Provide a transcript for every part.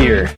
here.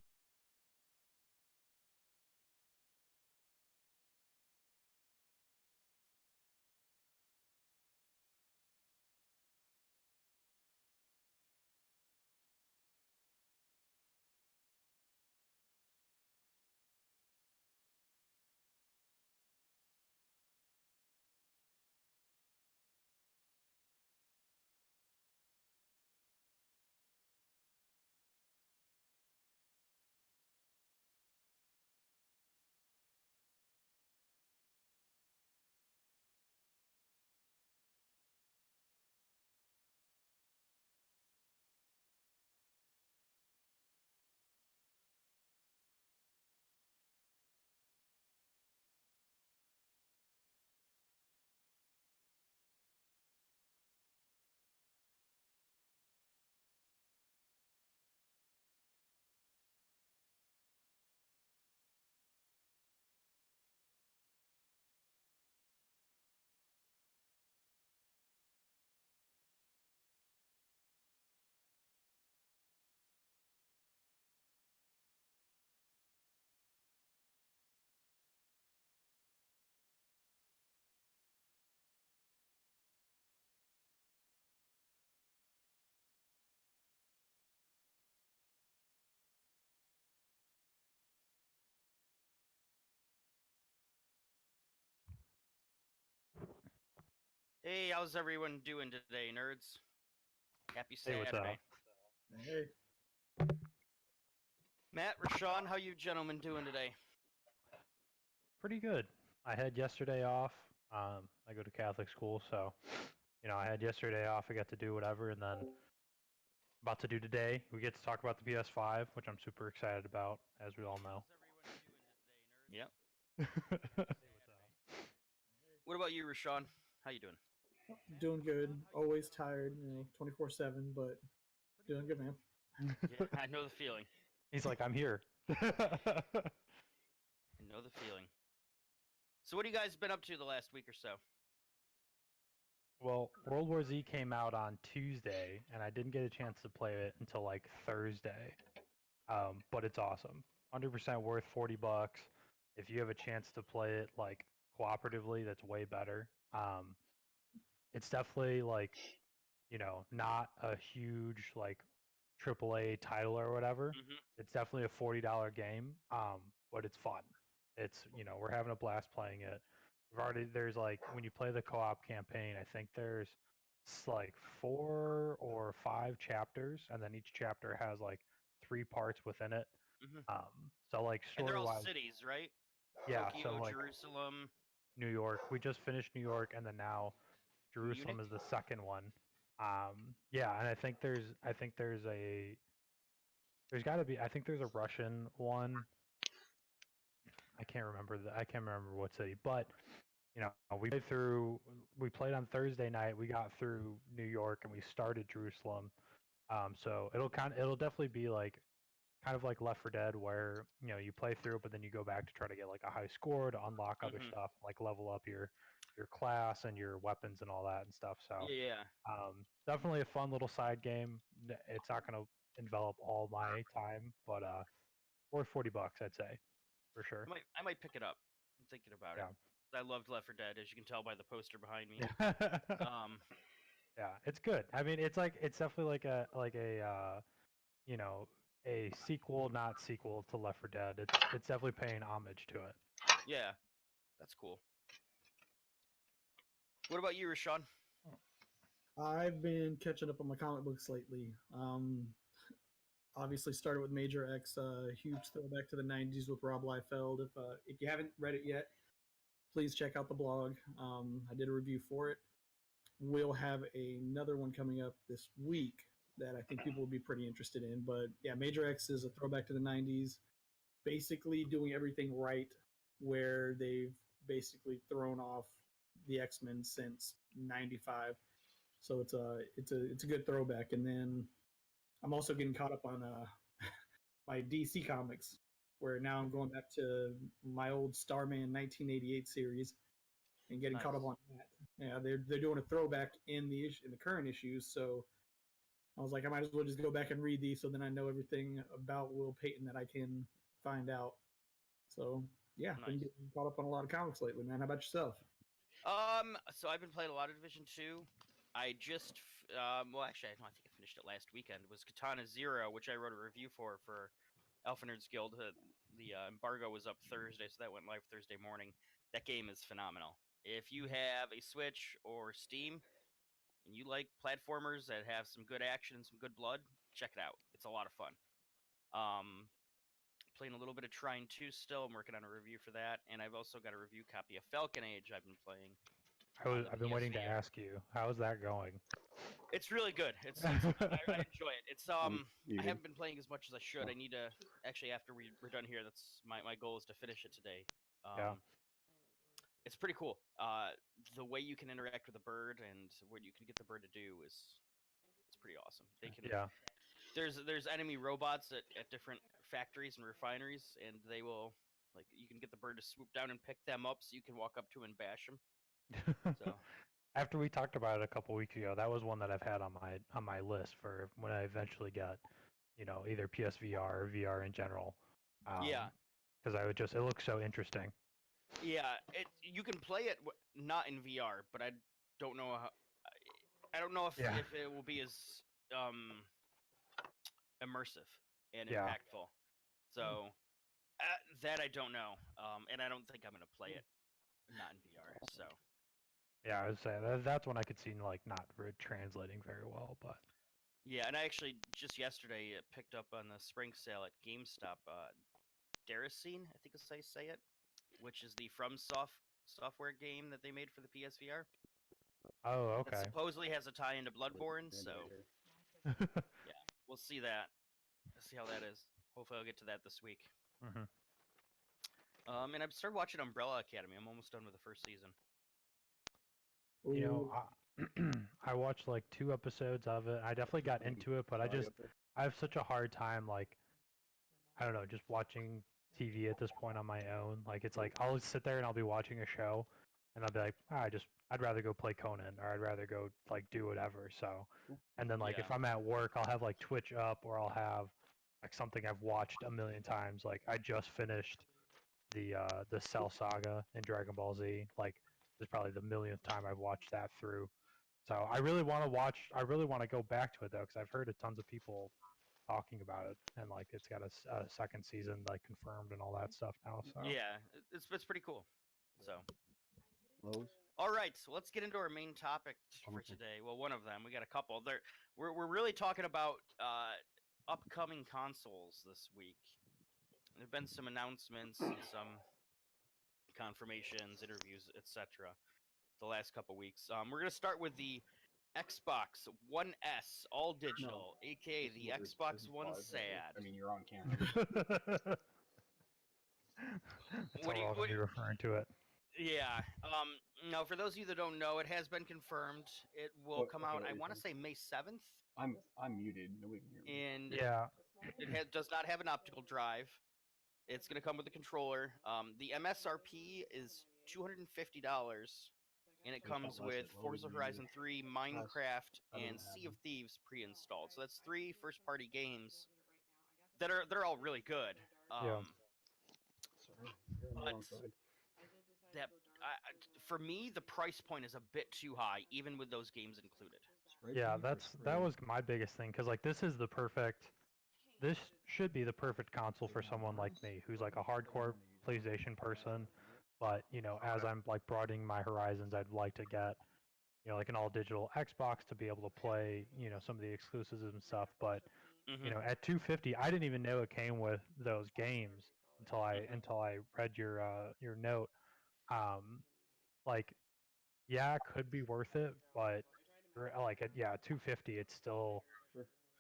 Hey, how's everyone doing today, nerds? Happy Hey, what's Saturday. up? Hey. Matt, Rashawn, how you gentlemen doing today? Pretty good. I had yesterday off. I go to Catholic school, so I had yesterday off. I got to do whatever, and then about to do today. We get to talk about the PS5, which I'm super excited about, as we all know. Yep. Hey, what's up? What about you, Rashawn? How you doing? Doing good. Always tired, 24/7, but doing good, man. Yeah, I know the feeling. He's like, I'm here. I know the feeling. So what have you guys been up to the last week or so? Well, World War Z came out on Tuesday, and I didn't get a chance to play it until like Thursday. But it's awesome. 100% worth $40. If you have a chance to play it like cooperatively, that's way better. It's definitely like, not a huge like AAA title or whatever. Mm-hmm. It's definitely a $40 game, but it's fun. We're having a blast playing it. There's like, when you play the co-op campaign, I think there's like 4 or 5 chapters, and then each chapter has like 3 parts within it. Mm-hmm. So like And they're all story-wise, cities, right? yeah. So Tokyo, like Jerusalem, New York, we just finished New York, and then now Jerusalem Munich. is the second one. Yeah, and there's got to be, I think there's a Russian one. I can't remember what city, but we played on Thursday night. We got through New York and we started Jerusalem. So it'll definitely be like kind of like Left 4 Dead, where you play through, but then you go back to try to get like a high score to unlock other Mm-hmm. stuff, like level up your class and your weapons and all that and stuff. So Yeah. definitely a fun little side game. It's not going to envelop all my time, but worth $40, I'd say, for sure. I might pick it up. I'm thinking about it. I loved Left 4 Dead, as you can tell by the poster behind me. Yeah. Yeah, it's good. I mean, it's definitely like a a sequel, not sequel to Left 4 Dead. It's definitely paying homage to it. Yeah, that's cool. What about you, Rashawn? I've been catching up on my comic books lately. Obviously started with Major X, huge throwback to the '90s with Rob Liefeld. If you haven't read it yet, please check out the blog. I did a review for it. We'll have another one coming up this week that I think people will be pretty interested in. But yeah, Major X is a throwback to the '90s, basically doing everything right, where they've basically thrown off the X-Men since '95. So it's a good throwback. And then I'm also getting caught up on my DC comics, where now I'm going back to my old Starman 1988 series and getting caught up on that. Yeah, they're doing a throwback in the current issues, so I was like, I might as well just go back and read these, so then I know everything about Will Payton that I can find out. So yeah, been Nice. getting caught up on a lot of comics lately, man. How about yourself? So I've been playing a lot of Division 2. I just, well, actually, no, I think I finished it last weekend. It was Katana Zero, which I wrote a review for Alpha Nerds Guild. The embargo was up Thursday, so that went live Thursday morning. That game is phenomenal. If you have a Switch or Steam, and you like platformers that have some good action and some good blood, check it out. It's a lot of fun. Playing a little bit of Trine 2 still. I'm working on a review for that, and I've also got a review copy of Falcon Age I've been playing. I've been waiting to PSVR. ask you, how's that going? It's really good. I enjoy it. It's I haven't been playing as much as I should. I need to actually, after we're done here, that's my goal is to finish it today. Yeah. It's pretty cool. The way you can interact with a bird and what you can get the bird to do it's pretty awesome. They can Yeah. There's enemy robots at different factories and refineries, and they will, like, you can get the bird to swoop down and pick them up, so you can walk up to them and bash them. So After we talked about it a couple weeks ago, that was one that I've had on my list for when I eventually get, either PSVR or VR in general. yeah. Because it looks so interesting. Yeah, you can play it not in VR, but I don't know how. I don't know if it will be as immersive and impactful. So that I don't know, and I don't think I'm gonna play it not in VR. So yeah, I would say that's one I could see not translating very well, but yeah, and I actually just yesterday picked up on the spring sale at GameStop. Deracine, I think is how you say it, which is the Software game that they made for the PSVR. Oh, okay. That supposedly has a tie into Bloodborne, so yeah, we'll see that. See how that is. Hopefully, I'll get to that this week. Mm-hmm. And I've started watching Umbrella Academy. I'm almost done with the first season. I watched 2 episodes of it. I definitely got into it, but I have such a hard time, I don't know, just watching TV at this point on my own. It's I'll sit there and I'll be watching a show, and I'll be like, I'd rather go play Conan, or I'd rather go do whatever. So, and then if I'm at work, I'll have Twitch up, or I'll have something I've watched a million times. I just finished the Cell Saga in Dragon Ball Z. This is probably the millionth time I've watched that through. So I really want to go back to it though, because I've heard tons of people talking about it, and it's got a second season confirmed and all that stuff now. So yeah, it's pretty cool. So all right, so let's get into our main topic for today. Well, one of them. We got a couple. We're really talking about upcoming consoles this week. There've been some announcements and some confirmations, interviews, etc. the last couple weeks. We're gonna start with the Xbox One S, all digital, aka the Xbox One Sad. I mean, you're on camera. What are you referring to it? Yeah. Now, for those of you that don't know, it has been confirmed. It will come out, I want to say, May 7th. I'm muted. Nobody can hear me. And yeah, it does not have an optical drive. It's going to come with a controller. The MSRP is $250, and it comes with Forza Horizon 3, Minecraft, and Sea of Thieves pre-installed. So that's 3 first-party games that are all really good. But that for me, the price point is a bit too high, even with those games included. Yeah, that was my biggest thing, because this should be the perfect console for someone like me, who's a hardcore PlayStation person. But as I'm broadening my horizons, I'd like to get an all digital Xbox to be able to play some of the exclusives and stuff. But at $250, I didn't even know it came with those games until I read your note. Yeah, it could be worth it, but $250,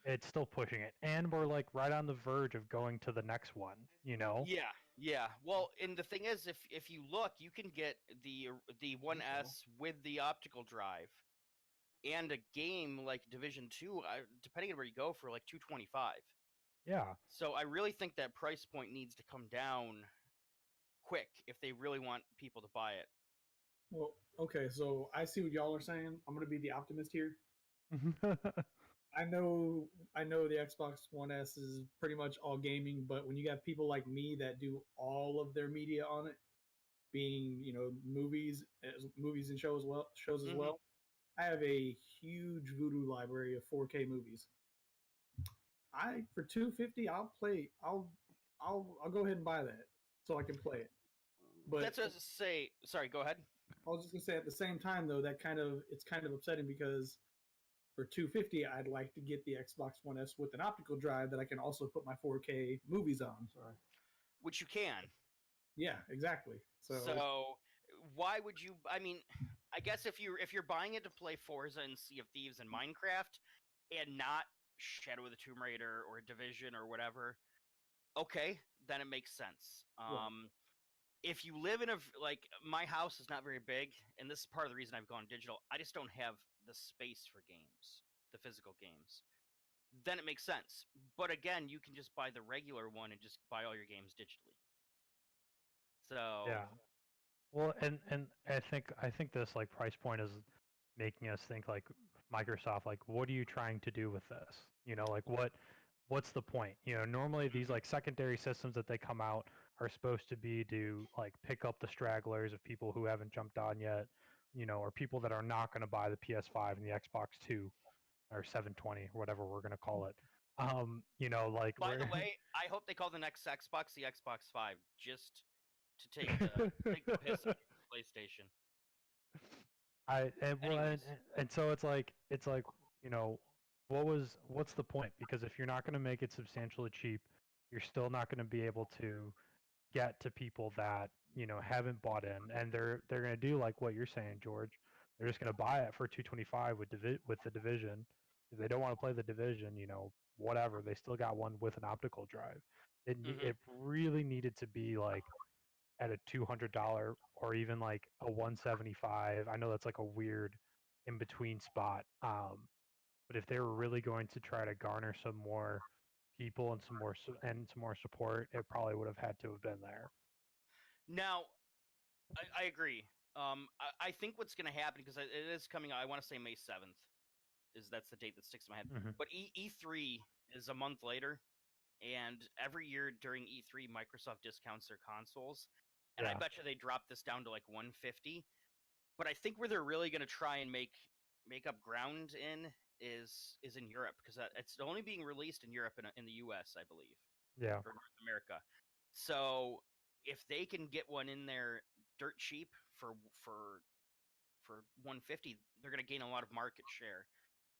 it's still pushing it, and we're right on the verge of going to the next one. Yeah. Well, and the thing is, if you look, you can get the One S with the optical drive, and a game like Division 2, depending on where you go, for $225. Yeah. So I really think that price point needs to come down quick if they really want people to buy it. Well, okay, so I see what y'all are saying. I'm going to be the optimist here. I know the Xbox One S is pretty much all gaming, but when you got people like me that do all of their media on it, being movies and shows as Mhm. well, I have a huge Voodoo library of 4K movies. For 250, I'll go ahead and buy that so I can play it. But That's what I was to say. Sorry, go ahead. I was just gonna say at the same time though, it's kind of upsetting because for 250, I'd like to get the Xbox One S with an optical drive that I can also put my 4K movies on. Sorry. Which you can. Yeah, exactly. So why would you? I mean, I guess if you're buying it to play Forza and Sea of Thieves and Minecraft, and not Shadow of the Tomb Raider or Division or whatever, okay, then it makes sense. Right. If you live in like my house is not very big, and this is part of the reason I've gone digital. I just don't have the space for games, the physical games. Then it makes sense. But again, you can just buy the regular one and just buy all your games digitally. So Yeah. Well, and I think this like price point is making us think like Microsoft, like what are you trying to do with this? Like what's the point? Normally these like secondary systems that they come out are supposed to be to like pick up the stragglers of people who haven't jumped on yet, or people that are not going to buy the PS5 and the Xbox 2 or 720 or whatever we're going to call it. Like by we're the way, I hope they call the next Xbox the Xbox 5 just to take the piss out of PlayStation. Anyways, and so it's like what's the point? Because if you're not going to make it substantially cheap, you're still not going to be able to get to people that haven't bought in, and they're going to do like what you're saying, George. They're just going to buy it for 225 with the division. If they don't want to play the division, whatever, they still got one with an optical drive. It really needed to be like at a $200 or even like a 175. I know that's like a weird in between spot. But if they were really going to try to garner some more people and some more support, it probably would have had to have been there. now I agree. I think what's going to happen because it is coming out. I want to say May 7th that's the date that sticks in my head. Mm-hmm. But E3 is a month later, and every year during E3, Microsoft discounts their consoles, and I bet you they drop this down to like 150. But I think where they're really going to try and make up ground is in Europe because it's only being released in Europe and in the U.S. I believe. Yeah. For North America. So if they can get one in there dirt cheap for 150, they're going to gain a lot of market share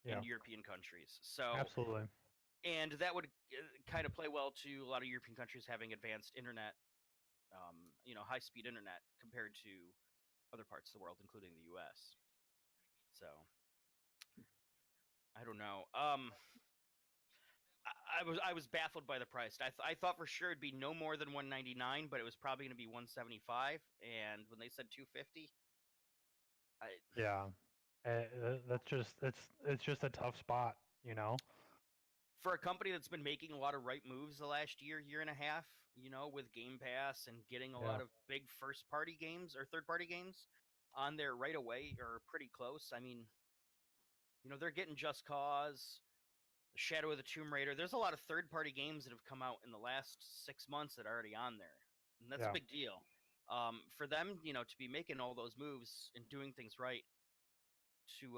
in European countries. So absolutely. And that would kind of play well to a lot of European countries having advanced internet, high-speed internet compared to other parts of the world, including the U.S. So I don't know. I was baffled by the price. I thought for sure it'd be no more than 199, but it was probably going to be 175. And when they said 250, that's just it's just a tough spot, For a company that's been making a lot of right moves the last year and a half, with Game Pass and getting a lot of big first-party games or third-party games on there right away or pretty close. I mean, they're getting Just Cause, Shadow of the Tomb Raider. There's a lot of third-party games that have come out in the last 6 months that are already on there, and that's a big deal. For them, to be making all those moves and doing things right, to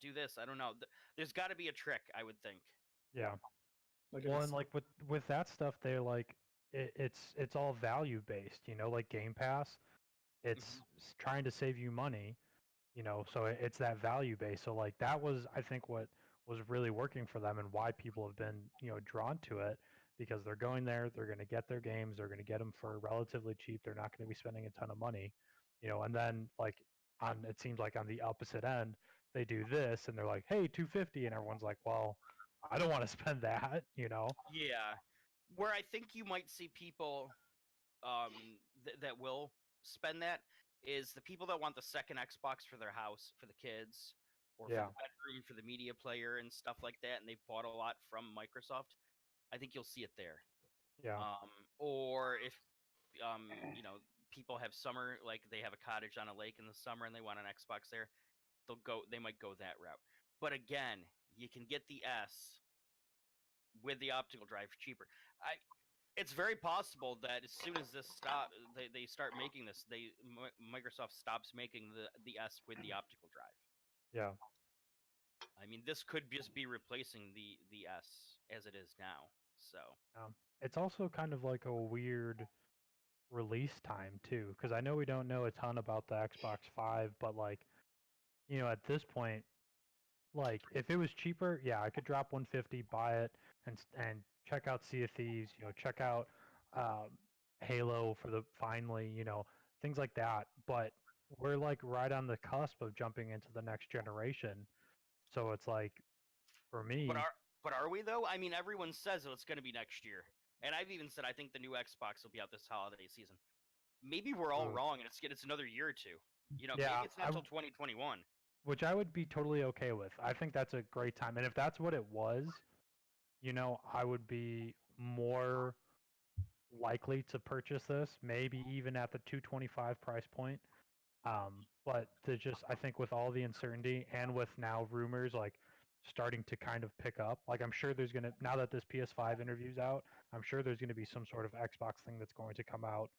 do this, I don't know. There's got to be a trick, I would think. Yeah. Well, and like with that stuff, they're like it's all value based, like Game Pass. It's trying to save you money, so it's that value base. So like that was, I think, what was really working for them and why people have been, drawn to it because they're going there, they're going to get their games, they're going to get them for relatively cheap. They're not going to be spending a ton of money, and then like it seems like on the opposite end, they do this and they're like, hey, 250, and everyone's like, well, I don't want to spend that, Yeah. Where I think you might see people that will spend that is the people that want the second Xbox for their house, for the kids, or for the bedroom, for the media player and stuff like that, and they've bought a lot from Microsoft. I think you'll see it there. Yeah. Or if, people have summer, like they have a cottage on a lake in the summer and they want an Xbox there, they might go that route. But again, you can get the S with the optical drive cheaper. It's very possible that as soon as this they start making this, Microsoft stops making the S with the optical drive. Yeah. I mean, this could just be replacing the S as it is now. So It's also kind of like a weird release time too, because I know we don't know a ton about the Xbox 5, but like, at this point, like if it was cheaper, yeah, I could drop 150, buy it, and check out Sea of Thieves, check out Halo for the finally, things like that. But we're like right on the cusp of jumping into the next generation, so it's like, for me, but are we though? I mean, everyone says it's going to be next year, and I've even said I think the new Xbox will be out this holiday season. Maybe we're all wrong, and it's another year or two. Maybe it's not until 2021. Which I would be totally okay with. I think that's a great time, and if that's what it was, I would be more likely to purchase this, maybe even at the $225 price point. But I think with all the uncertainty and with now rumors like starting to kind of pick up, like I'm sure there's gonna, now that this PS5 interview's out, I'm sure there's gonna be some sort of Xbox thing that's going to come out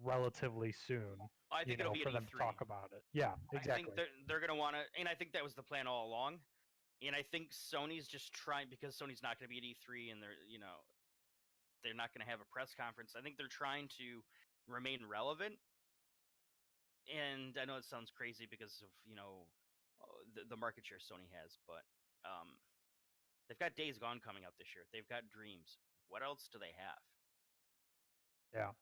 relatively soon. I think it'll be for an them E3. to talk about it. Yeah, exactly. I think they're gonna want to, and I think that was the plan all along. And I think Sony's just trying, because Sony's not going to be at E3, and they're not going to have a press conference. I think they're trying to remain relevant. And I know it sounds crazy because of the market share Sony has, but they've got Days Gone coming out this year. They've got Dreams. What else do they have? Yeah.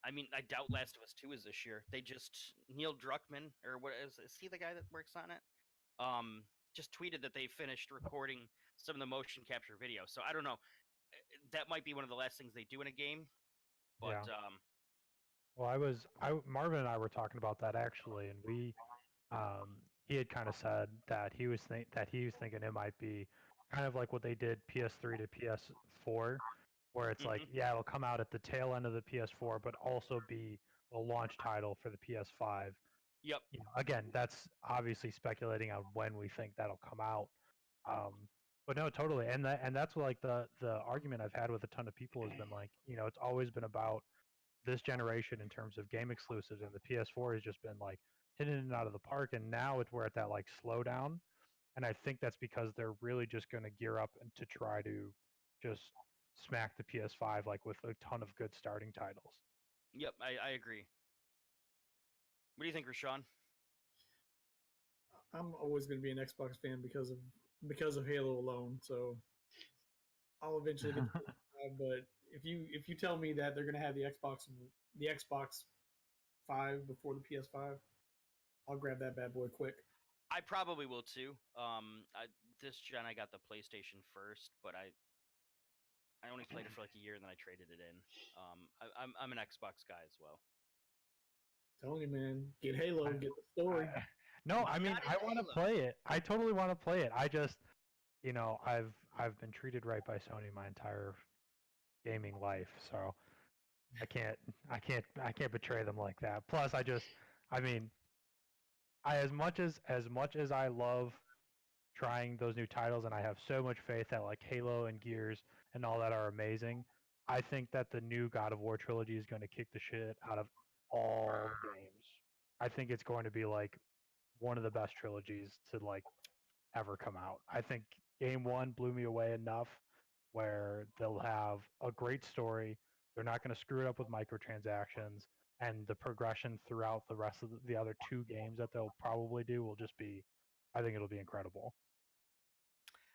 I mean, I doubt Last of Us 2 is this year. They just Neil Druckmann, or what is he the guy that works on it? Just tweeted that they finished recording some of the motion capture video. So I don't know. That might be one of the last things they do in a game. But yeah. Well, Marvin and I were talking about that actually, and he had kind of said that he was thinking it might be kind of like what they did PS3 to PS4, where it's like, yeah, it'll come out at the tail end of the PS4, but also be a launch title for the PS5. Yep. Again, that's obviously speculating on when we think that'll come out. But no, totally, and that's like the argument I've had with a ton of people has been like, it's always been about this generation in terms of game exclusives, and the PS4 has just been like hitting it out of the park, and now we're at that like slowdown, and I think that's because they're really just going to gear up to try to just smack the PS5 like with a ton of good starting titles. Yep, I agree. What do you think, Rashawn? I'm always going to be an Xbox fan because of Halo alone. So I'll eventually get the PS5, but if you tell me that they're going to have the Xbox 5 before the PS5, I'll grab that bad boy quick. I probably will too. This gen I got the PlayStation first, but I only played it for like a year and then I traded it in. I'm an Xbox guy as well. Telling you, man, get Halo, get the story. No, I mean, I want to play it. I totally want to play it. I just, I've been treated right by Sony my entire gaming life, so I can't betray them like that. Plus, as much as I love trying those new titles, and I have so much faith that like Halo and Gears and all that are amazing, I think that the new God of War trilogy is going to kick the shit out of all games. I think it's going to be like one of the best trilogies to like ever come out. I think game one blew me away enough where they'll have a great story. They're not going to screw it up with microtransactions, and the progression throughout the rest of the other two games that they'll probably do will just be, I think it'll be incredible.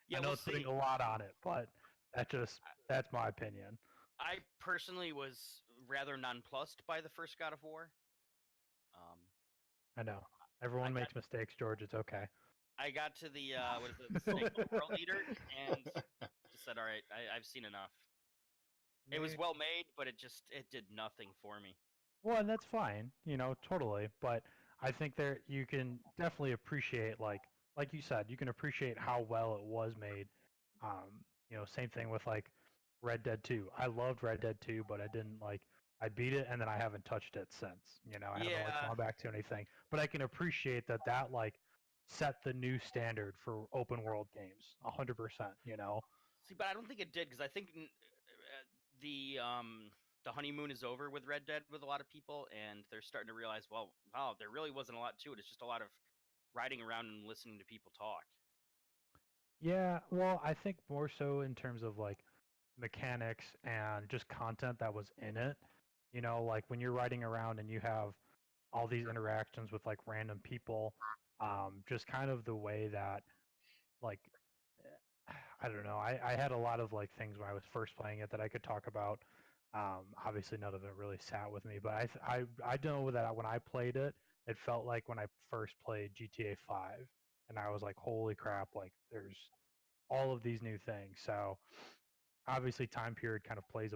Yeah, I know it's putting a lot on it, but that's my opinion. I personally was rather nonplussed by the first God of War. I know. Everyone makes mistakes, George. It's okay. I got to the Snake World Eater and just said, all right, I've seen enough. It was well made, but it did nothing for me. Well, and that's fine, totally. But I think you can definitely appreciate, like you said, you can appreciate how well it was made. Same thing with like Red Dead 2. I loved Red Dead 2, but I beat it and then I haven't touched it since. I haven't gone back to anything. But I can appreciate that like set the new standard for open world games. 100%. You know. See, but I don't think it did because I think the honeymoon is over with Red Dead with a lot of people, and they're starting to realize, well, wow, there really wasn't a lot to it. It's just a lot of riding around and listening to people talk. Yeah, well, I think more so in terms of like mechanics and just content that was in it. You know, like when you're riding around and you have all these interactions with like random people, just kind of the way that like I don't know. I had a lot of like things when I was first playing it that I could talk about. Obviously, none of it really sat with me, but I know that when I played it, it felt like when I first played GTA 5, and I was like, holy crap! Like, there's all of these new things. So obviously, time period kind of plays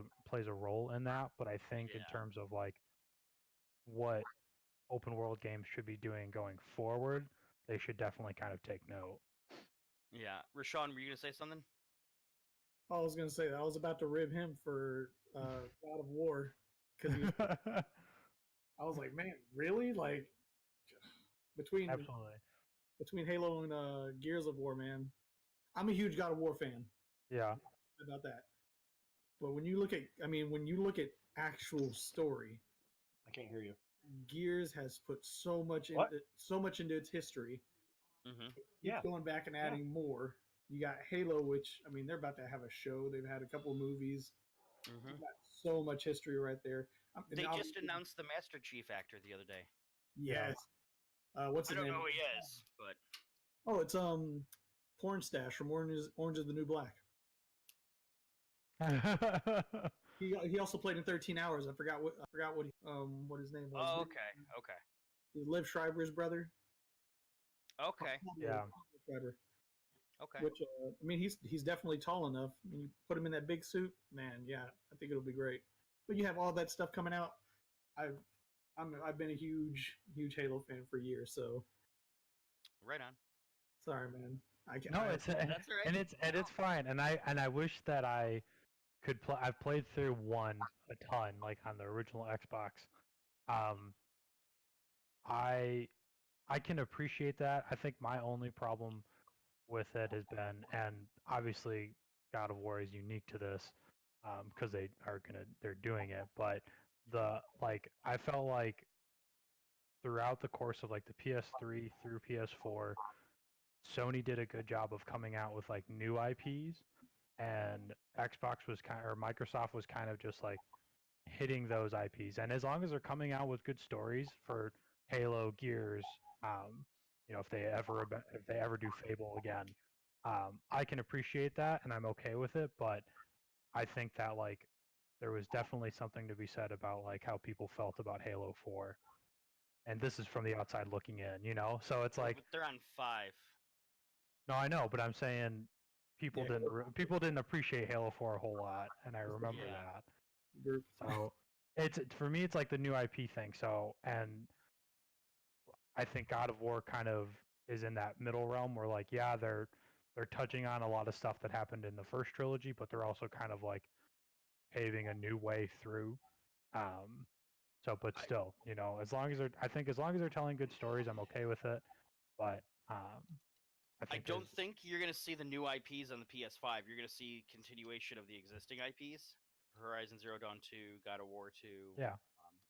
a role in that. But I think in Yeah. terms of like what open world games should be doing going forward, they should definitely kind of take note. Yeah. Rashawn, were you going to say something? I was gonna say that I was about to rib him for God of War because I was like, man, really? Like between Absolutely. between Halo and Gears of War, man, I'm a huge God of War fan. Yeah. About that. But when you look at, when you look at actual story, I can't hear you. Gears has put so much What? into its history. Mm-hmm. Yeah. Going back and adding more. You got Halo, which they're about to have a show. They've had a couple of movies. Mm-hmm. You've got so much history right there. They just announced the Master Chief actor the other day. Yes. What's his I don't name? know who he is, but Oh, it's Porn Stash from Orange is the New Black. He also played in 13 Hours. I forgot what his name was. oh, okay. He's Liv Schreiber's brother. Okay. Yeah. Schreiber. Okay. Which he's definitely tall enough. When you put him in that big suit, man, yeah, I think it'll be great. But you have all that stuff coming out. I've been a huge Halo fan for years, so Right on. sorry, man. I can't. No, That's all right. and it's fine. And I wish that I could play. I've played through one a ton, like on the original Xbox. I can appreciate that. I think my only problem with it has been, and obviously God of War is unique to this because they're doing it. But I felt like throughout the course of like the PS3 through PS4, Sony did a good job of coming out with like new IPs, and Microsoft was kind of just like hitting those IPs. And as long as they're coming out with good stories for Halo, Gears, if they ever do Fable again, I can appreciate that and I'm okay with it. But I think that like there was definitely something to be said about like how people felt about Halo 4. And this is from the outside looking in. So it's like they're on 5. no, I know, but I'm saying people didn't appreciate Halo 4 a whole lot, and I remember that. So it's for me, it's like the new IP thing. So, and I think God of War kind of is in that middle realm where like, yeah, they're touching on a lot of stuff that happened in the first trilogy, but they're also kind of like paving a new way through. But still, as long as they're telling good stories, I'm okay with it. But I don't think you're going to see the new IPs on the PS5. You're going to see continuation of the existing IPs. Horizon Zero Dawn 2, God of War 2, yeah,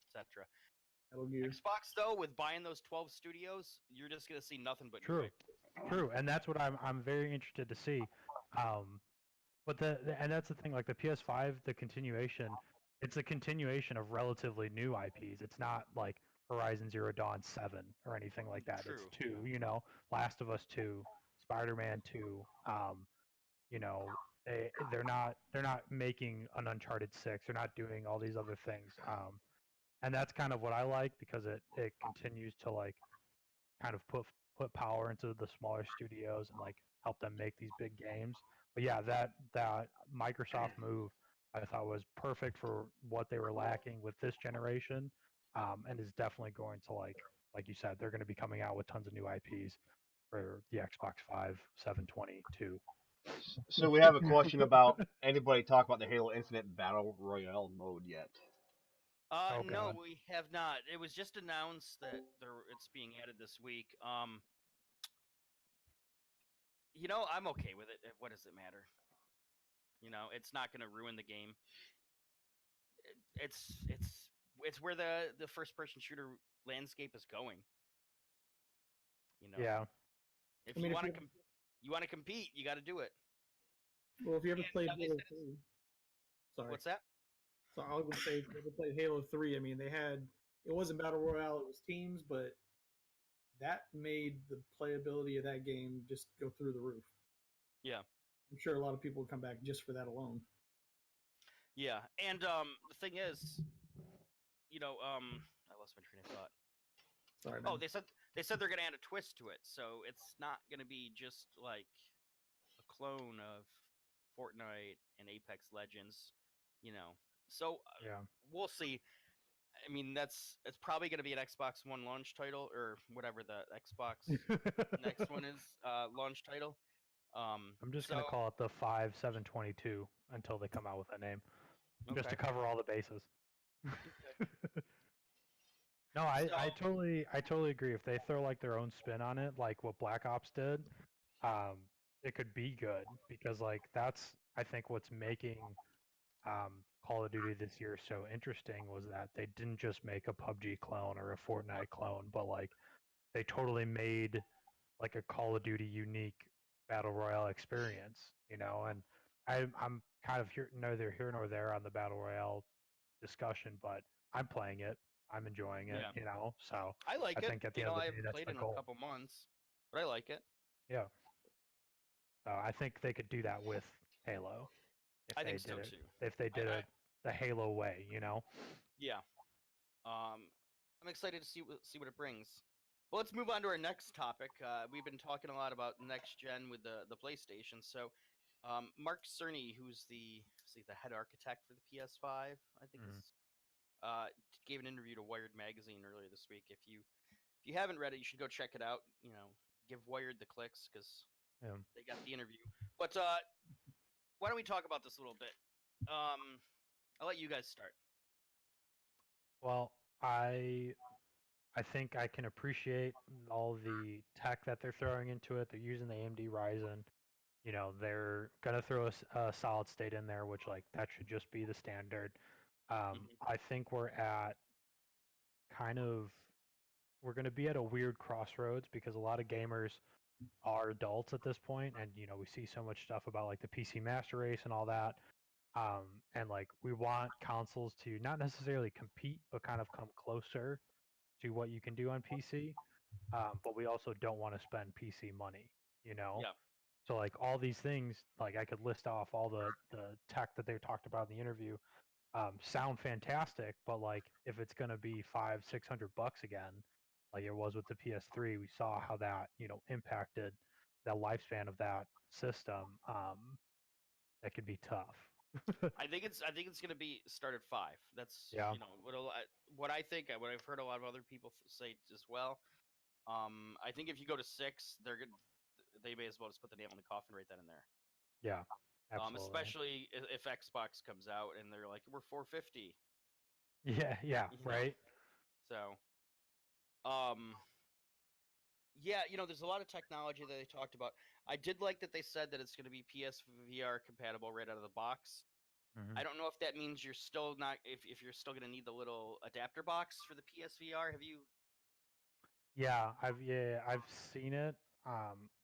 etc. Metal Gear. Xbox, though, with buying those 12 studios, you're just going to see nothing but True, and that's what I'm very interested to see. But and that's the thing, like the PS5, the continuation, it's a continuation of relatively new IPs. It's not like Horizon Zero Dawn 7 or anything like that. True. It's 2, Last of Us 2, Spider-Man 2. They're not making an Uncharted 6. They're not doing all these other things. And that's kind of what I like because it continues to like kind of put power into the smaller studios and like help them make these big games. But yeah, that Microsoft move I thought was perfect for what they were lacking with this generation, and is definitely going to like you said, they're going to be coming out with tons of new IPs for the Xbox 5, 720, So we have a question about anybody talk about the Halo Infinite Battle Royale mode yet? No, we have not. It was just announced that it's being added this week. You know, I'm okay with it. What does it matter? You know, it's not going to ruin the game. It's where the first person shooter landscape is going. You know, Yeah. if I mean, you if want you- to you want to compete, you got to do it. Well, if you ever And played they Halo said it's- 3, sorry. What's that? So I would say if you ever played Halo 3, I mean, it wasn't Battle Royale, it was teams, but that made the playability of that game just go through the roof. Yeah. I'm sure a lot of people would come back just for that alone. Yeah, and the thing is, you know, I lost my train of thought. Sorry, man. Oh, they said they're gonna add a twist to it, so it's not gonna be just like a clone of Fortnite and Apex Legends, you know. So Yeah. we'll see. I mean, it's probably gonna be an Xbox One launch title or whatever the Xbox next one is launch title. I'm just gonna so- call it the 5722 until they come out with a name, just to okay. cover all the bases. No, I So- totally agree. If they throw like their own spin on it, like what Black Ops did, it could be good because like that's I think what's making Call of Duty this year so interesting was that they didn't just make a PUBG clone or a Fortnite clone, but like they totally made like a Call of Duty unique battle royale experience, you know. And I'm kind of neither here nor there on the battle royale discussion, but I'm playing it. I'm enjoying it, Yeah. you know. So I like I it. think at the You end know, of I the day, haven't that's played the in goal. a couple months, but I like it. Yeah. So I think they could do that with Halo if I they think did so it. too. If they did I- it the Halo way, you know. Yeah. I'm excited to see what it brings. Well, let's move on to our next topic. We've been talking a lot about next gen with the PlayStation. So, Mark Cerny, who's the head architect for the PS5, I think, Mhm. gave an interview to Wired magazine earlier this week. If you haven't read it, you should go check it out. You know, give Wired the clicks because Yeah. they got the interview. But why don't we talk about this a little bit? I'll let you guys start. Well, I think I can appreciate all the tech that they're throwing into it. They're using the AMD Ryzen. You know, they're gonna throw a solid state in there, which like that should just be the standard. I think we're at kind of we're gonna be at a weird crossroads because a lot of gamers are adults at this point, and you know we see so much stuff about like the PC Master Race and all that. And like we want consoles to not necessarily compete, but kind of come closer to what you can do on PC. But we also don't want to spend PC money, you know. Yeah. So like all these things, like I could list off all the tech that they talked about in the interview, sound fantastic. But like if it's gonna be $500-600 again, like it was with the PS3, we saw how that impacted the lifespan of that system. That could be tough. I think it's going to be start at 5. That's Yeah. you know what I think. What I've heard a lot of other people say as well. I think if you go to 6, they may as well just put the nail in the coffin right then and there. Yeah, absolutely. Especially if Xbox comes out and they're like, we're 450. Yeah, you know. right. So, yeah, there's a lot of technology that they talked about. I did like that they said that it's going to be PSVR compatible right out of the box. Mhm. I don't know if that means you're still not if you're still going to need the little adapter box for the PSVR. Have you? Yeah, I've seen it.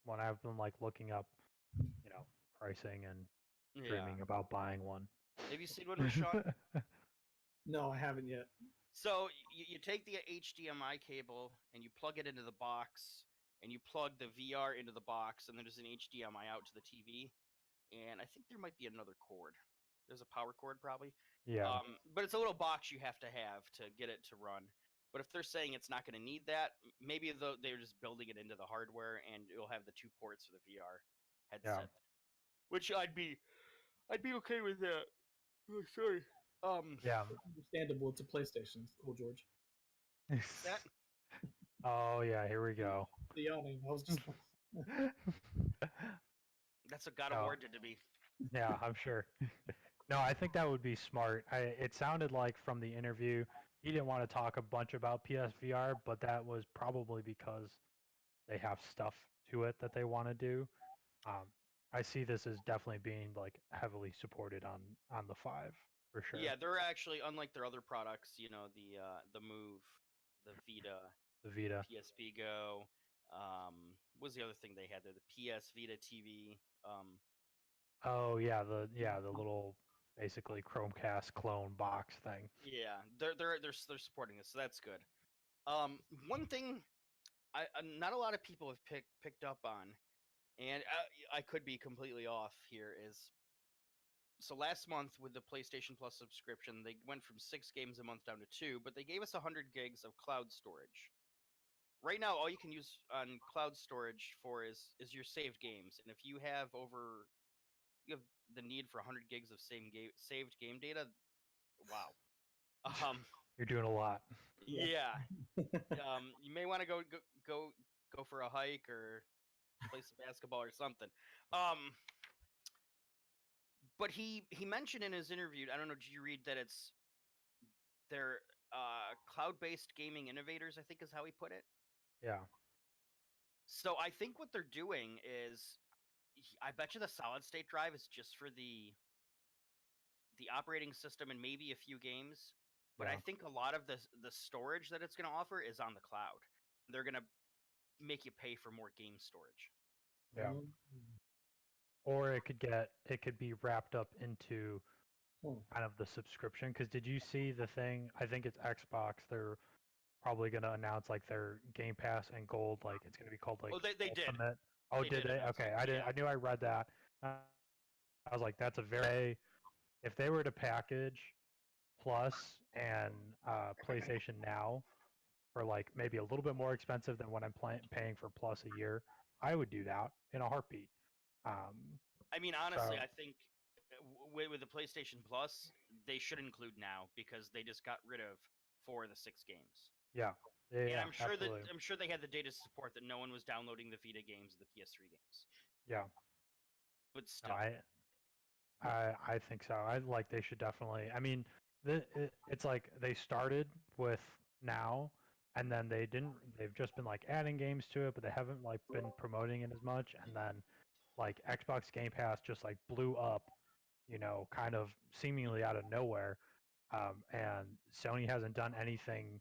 When I've been like looking up, pricing and Yeah. dreaming about buying one. Have you seen one, Rashawn? No, I haven't yet. So you take the HDMI cable and you plug it into the box, and you plug the VR into the box, and then there's an HDMI out to the TV, and I think there might be another cord. There's a power cord probably. Yeah, But it's a little box you have to get it to run. But if they're saying it's not going to need that, maybe they're just building it into the hardware, and it'll have the 2 ports for the VR headset. Which I'd be okay with that. Oh, sorry. yeah. Understandable. It's a PlayStation. Cool, George. That Oh yeah, here we go. The yawning. I was just. that's what God of Oh. War did to me. Yeah, I'm sure. No, I think that would be smart. It sounded like from the interview he didn't want to talk a bunch about PSVR, but that was probably because they have stuff to it that they want to do. I see this as definitely being like heavily supported on the 5 for sure. Yeah, they're actually, unlike their other products, the Move, the Vita, The Vita. PSP Go. What was the other thing they had there? The PS Vita TV. Oh yeah, the little basically Chromecast clone box thing. Yeah, they're supporting this, so that's good. One thing not a lot of people have picked up on, and I could be completely off here, is so last month with the PlayStation Plus subscription, they went from 6 games a month down to 2, but they gave us 100 gigs of cloud storage. Right now, all you can use on cloud storage for is your saved games, and if you have the need for 100 gigs of saved game data, wow. You're doing a lot. Yeah. You may want to go for a hike or play some basketball or something. But he mentioned in his interview, I don't know, did you read that they're cloud-based gaming innovators, I think is how he put it. Yeah. So I think what they're doing is, I bet you the solid state drive is just for the operating system and maybe a few games. But Yeah. I think a lot of the storage that it's going to offer is on the cloud. They're going to make you pay for more game storage. Yeah. Or it could be wrapped up into kind of the subscription. Because did you see the thing? I think it's Xbox. They're probably going to announce like their Game Pass and Gold. Like it's going to be called like. Oh, they did. Ultimate. Oh, They did did they? announce Okay, it, I didn't. yeah. I knew I read that. I was like, that's a very. If they were to package Plus and PlayStation Now for like maybe a little bit more expensive than what I'm paying for Plus a year, I would do that in a heartbeat. I mean, honestly, so- I think with the PlayStation Plus, they should include Now because they just got rid of 4 of the 6 games. Yeah, And yeah, I'm sure absolutely. I'm sure they had the data to support that no one was downloading the Vita games, the PS3 games. Yeah, But no, still, I think so. I like they should definitely. I mean, it's like they started with Now, and then they didn't. They've just been like adding games to it, but they haven't like been promoting it as much. And then like Xbox Game Pass just like blew up, kind of seemingly out of nowhere. And Sony hasn't done anything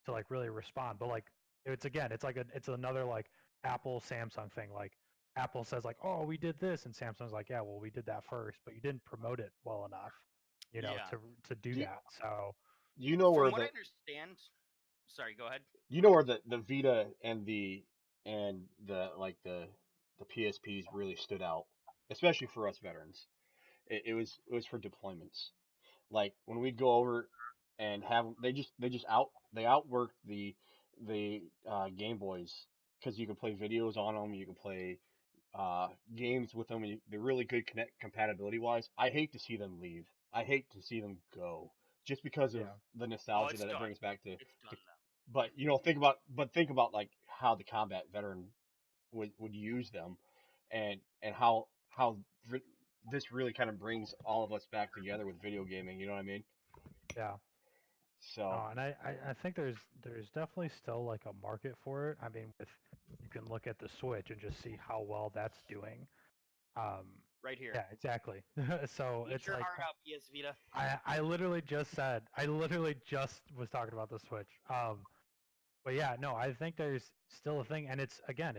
to like really respond. But like it's another like Apple Samsung thing. Like Apple says like, oh, we did this, and Samsung's like, yeah, well, we did that first, but you didn't promote it well enough, Yeah. to do Do- that. So You know where from what I the understand, sorry, go ahead. the Vita and the the PSPs really stood out, especially for us veterans. It was for deployments. Like when we'd go over and have they outworked the Game Boys because you can play videos on them, you can play games with them. And they're really good compatibility wise. I hate to see them leave. I hate to see them go just because of Yeah. the nostalgia it's that it done. brings back to. It's done now. But think about like how the combat veteran would use them, and how this really kind of brings all of us back together with video gaming. You know what I mean? yeah. So And I think there's definitely still like a market for it. I mean, you can look at the Switch and just see how well that's doing. Right here. Yeah, exactly. So Eat it's your like heart out, PS Vita. I literally just was talking about the Switch. But yeah, no, I think there's still a thing, and it's again,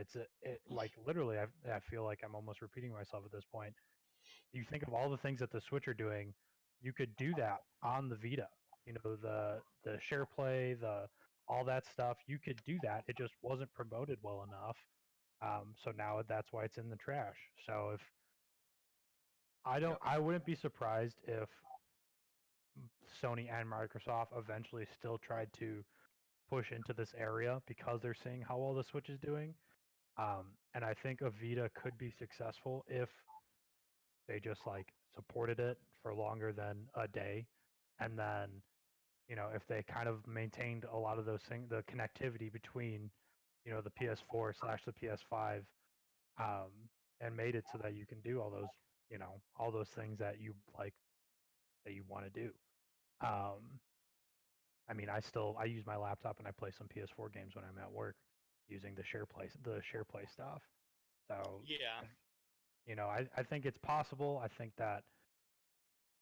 like literally, I feel like I'm almost repeating myself at this point. You think of all the things that the Switch are doing, you could do that on the Vita. The share play, the all that stuff. You could do that. It just wasn't promoted well enough. So now that's why it's in the trash. So if I wouldn't be surprised if Sony and Microsoft eventually still tried to push into this area because they're seeing how well the Switch is doing. And I think a Vita could be successful if they just like supported it for longer than a day. And then, if they kind of maintained a lot of those things, the connectivity between, the PS4 / the PS5, and made it so that you can do all those things that you like, that you want to do. I mean, I use my laptop and I play some PS4 games when I'm at work using the share play stuff. So Yeah. You know, I think it's possible. I think that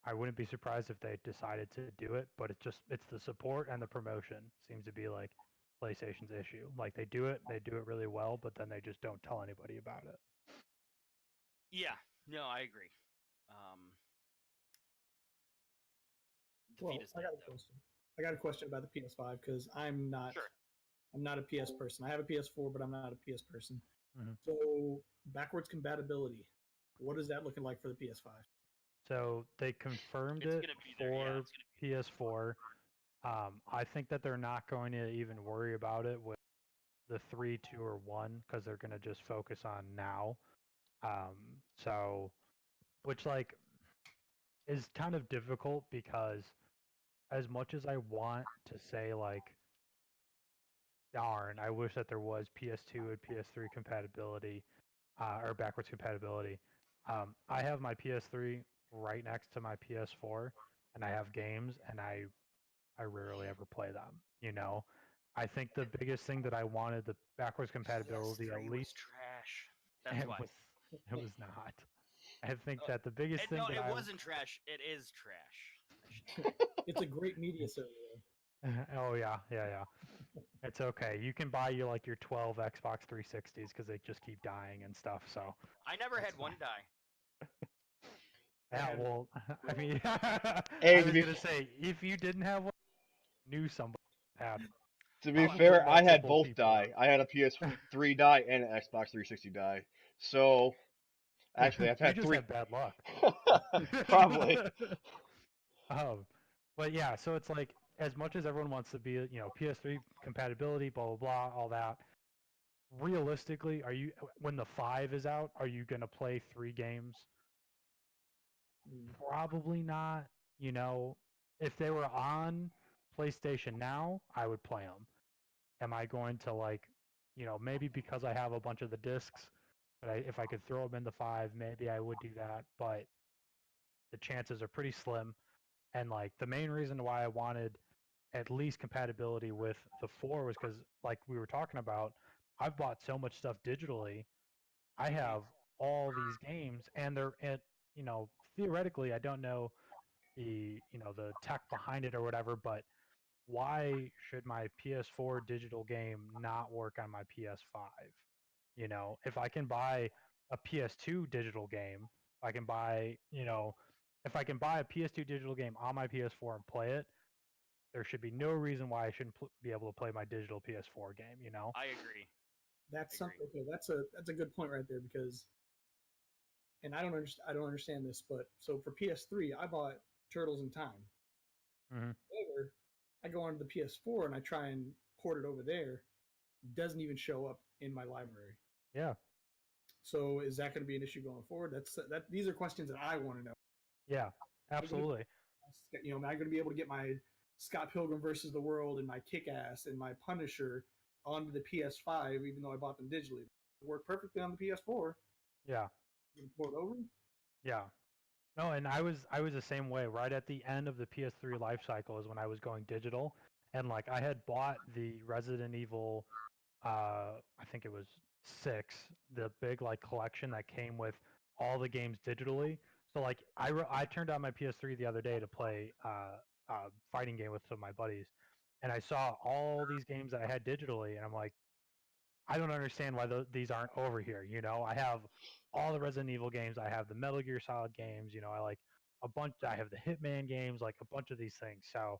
I wouldn't be surprised if they decided to do it, but it's the support and the promotion seems to be like PlayStation's issue. Like they do it really well, but then they just don't tell anybody about it. Yeah, no, I agree. Well, Defeat is I dead, got a though. question. I got a question about the PS5 because I'm not Sure. a PS person. I have a PS4, but I'm not a PS person. Mhm. So backwards compatibility, what is that looking like for the PS5? So they confirmed It's it gonna be there. Yeah, for it's gonna be. PS4. I think that they're not going to even worry about it with the 3, 2, or 1 because they're going to just focus on now. So, which like is kind of difficult because as much as I want to say like, darn, I wish that there was PS2 and PS3 compatibility or backwards compatibility. I have my PS3 right next to my PS4, and I have games, and I rarely ever play them. You know, I think the biggest thing that I wanted the backwards compatibility at PS3 was least trash. That's it why. was not. I think that the biggest thing No, that it I wasn't trash. It is trash. I should say. It's a great media server. oh yeah. It's okay. You can buy your like your 12 Xbox 360s because they just keep dying and stuff. So I never that's had one fine. die. I Yeah, had- well, I mean, Hey, I to was be gonna say if you didn't have one, knew somebody had. To be Probably fair, I had multiple both people. die. I had a PS3 die and an Xbox 360 die. So, actually, I've You had just three. have bad luck. Probably. um, but yeah, so it's like as much as everyone wants to be, you know, PS3 compatibility, blah blah blah, all that. Realistically, are you when the 5 is out, are you gonna play 3 games? Probably not. You know, if they were on PlayStation Now, I would play them. Am I going to like, you know, maybe because I have a bunch of the discs, but if I could throw them in the 5, maybe I would do that. But the chances are pretty slim. And like the main reason why I wanted at least compatibility with the 4 was because, like we were talking about, I've bought so much stuff digitally. I have all these games, and they're at, you know, theoretically, I don't know the, you know, the tech behind it or whatever, but why should my PS4 digital game not work on my PS5? You know, if I can buy a PS2 digital game, I can buy, you know, if I can buy a PS2 digital game on my PS4 and play it, there should be no reason why I shouldn't be able to play my digital PS4 game, you know? I agree. That's Agree. something. Okay, that's a good point right there because, and I don't understand this, but so for PS3, I bought Turtles in Time. Mm-hmm. However, I go onto the PS4 and I try and port it over there. It doesn't even show up in my library. Yeah. So is that going to be an issue going forward? That. These are questions that I want to know. Yeah, absolutely. You know, am I going to be able to get my Scott Pilgrim versus the World and my Kick-Ass and my Punisher onto the PS5, even though I bought them digitally? They work perfectly on the PS4. Yeah. You can port over. Yeah. No, and I was the same way. Right at the end of the PS3 life cycle is when I was going digital, and like I had bought the Resident Evil, I think it was 6, the big like collection that came with all the games digitally. So like I turned on my PS3 the other day to play a fighting game with some of my buddies, and I saw all these games that I had digitally, and I'm like, I don't understand why these aren't over here. You know, I have all the Resident Evil games. I have the Metal Gear Solid games. You know, I like a bunch. I have the Hitman games, like a bunch of these things. So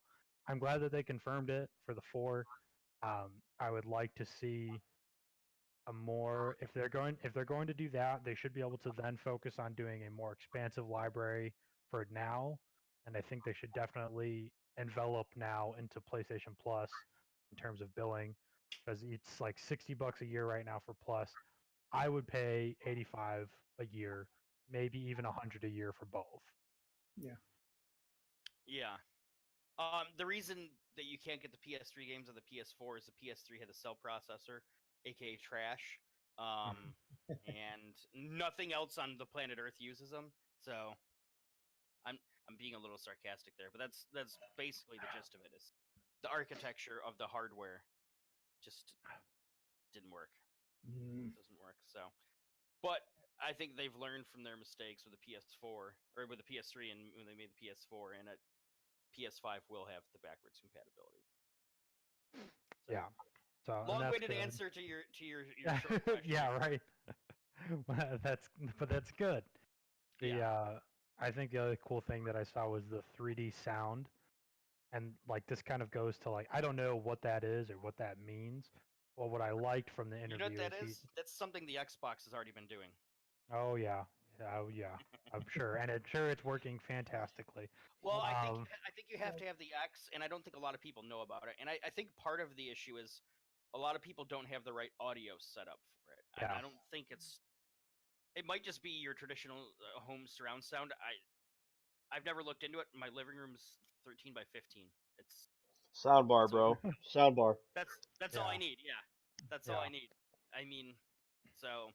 I'm glad that they confirmed it for the 4. I would like to see a more if they're going to do that, they should be able to then focus on doing a more expansive library for now. And I think they should definitely envelop now into PlayStation Plus in terms of billing because it's like $60 a year right now for Plus. I would pay 85 a year, maybe even 100 a year for both. Yeah. Yeah. The reason that you can't get the PS3 games on the PS4 is the PS3 had the cell processor, aka trash, and nothing else on the planet Earth uses them. So, I'm being a little sarcastic there, but that's basically the gist of it. Is the architecture of the hardware just didn't work. Doesn't work. So, but I think they've learned from their mistakes with the PS4 or with the PS3 and when they made the PS4, and PS5 will have the backwards compatibility. So, Yeah. So and that's long-winded good. answer to your short question. Yeah, right. That's good. I think the other cool thing that I saw was the 3D sound, and like this kind of goes to like I don't know what that is or what that means. Well, what I liked from the You interview know what that is is? That's something the Xbox has already been doing. oh yeah, I'm sure, and it's working fantastically. Well, I think Um, you have to have the X, and I don't think a lot of people know about it. And I think part of the issue is a lot of people don't have the right audio set up for it. Yeah. I don't think it's. It might just be your traditional home surround sound. I've never looked into it. My living room's 13 by 15. It's Soundbar, That's all. bro. Soundbar. that's all I Yeah. need. Yeah, that's all I Yeah. need. I mean, so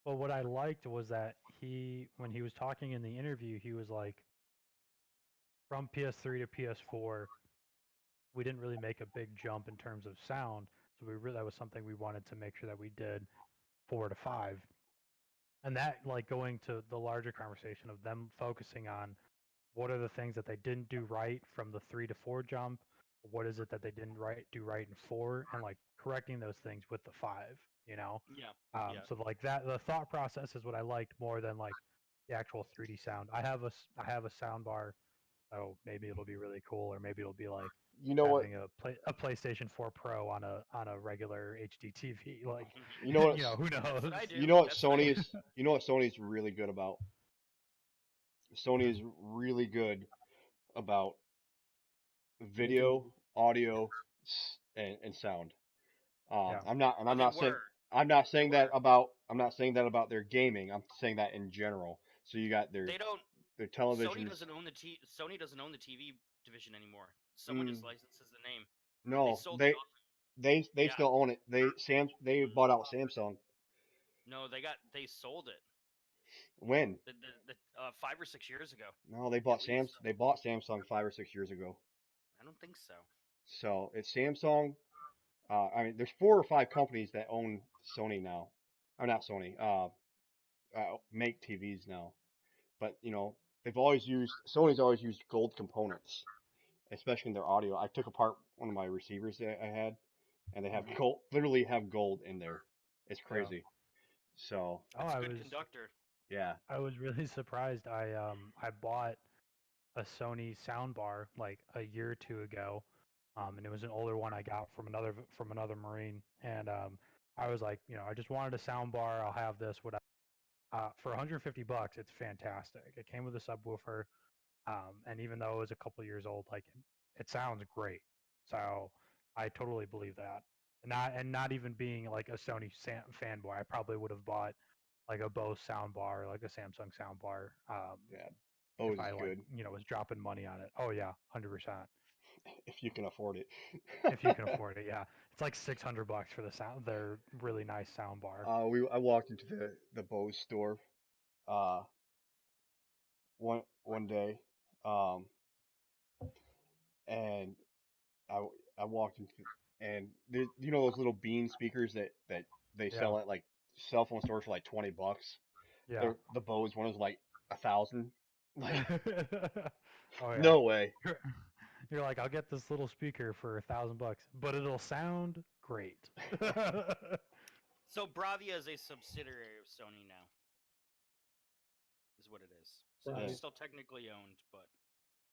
Well, what I liked was that when he was talking in the interview, he was like, from PS3 to PS4, we didn't really make a big jump in terms of sound, so that was something we wanted to make sure that we did 4 to 5, and that like going to the larger conversation of them focusing on what are the things that they didn't do right from the 3 to 4 jump, what is it that they didn't do right in 4, and like correcting those things with the 5, you know. yeah, yeah. So like that, the thought process is what I liked more than like the actual 3D sound. I have a sound bar, so maybe it'll be really cool, or maybe it'll be like You know what? having a PlayStation 4 Pro on a regular HD TV. Like, You know what? you know, who That's knows? what I do. You know what That's what I Sony do. is? You know what Sony's really good about? Sony is really good about video, audio, and sound. Yeah. I'm not, and Oh, I'm they not saying were. I'm not saying that about their gaming. I'm saying that in general. So you got They don't. their Sony televisions. doesn't own Sony doesn't own the TV division anymore. Someone just Mm, licenses the name. They no, sold it off. they Yeah. still own it. They bought out Samsung. No, they sold it. When? The 5 or 6 years ago. No, they At least. bought Samsung 5 or 6 years ago. I don't think so. So it's Samsung. I mean, there's 4 or 5 companies that own Sony now, or not Sony. Make TVs now, but you know Sony's always used gold components, especially in their audio. I took apart one of my receivers that I had, and they have gold, literally have gold in there. It's Yeah. crazy. So Oh, It's a good conductor. yeah, I was really surprised. I bought a Sony soundbar like a year or two ago, and it was an older one I got from another Marine, and I was like, you know, I just wanted a soundbar. I'll have this. Whatever. For 150 bucks, it's fantastic. It came with a subwoofer, and even though it was a couple years old, like it sounds great. So I totally believe that. Not even being like a Sony fanboy, I probably would have bought like a Bose soundbar or like a Samsung soundbar. yeah, If Bose I is like, good you know, was dropping money on it. Oh yeah, 100%. if you can afford it. If you can afford it, yeah. It's like 600 bucks for the sound. They're really nice sound bar. I walked into the Bose store, uh, one day, um, and I I walked into and there, you know those little bean speakers that they Yeah. sell at like cell phone stores for like $20. Yeah. The Bose one is like 1,000. Like Oh yeah. no way. You're like, I'll get this little speaker for 1,000 bucks, but it'll sound great. So Bravia is a subsidiary of Sony now. Is what it is. So Right. it's still technically owned, but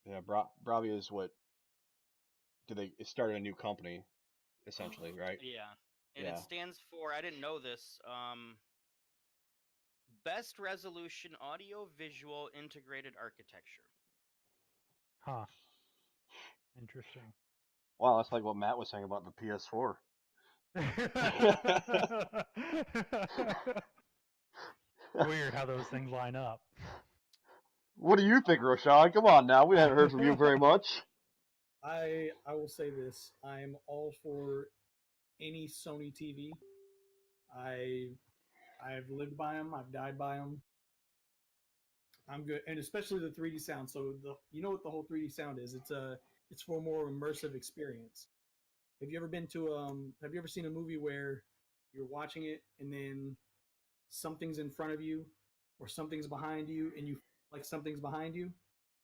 Yeah, Bravia is what it started a new company essentially, right? yeah. And Yeah. it stands for, I didn't know this, Best Resolution Audio Visual Integrated Architecture. Huh. Interesting. Wow, that's like what Matt was saying about the PS4. Weird how those things line up. What do you think, Roshan? Come on now, we haven't heard from you very much. I will say this: I'm all for any Sony TV. I've lived by them. I've died by them. I'm good, and especially the 3D sound. So you know what the whole 3D sound is? It's for a more immersive experience. Have you ever been to Have you ever seen a movie where you're watching it and then something's in front of you or something's behind you, and you feel like something's behind you.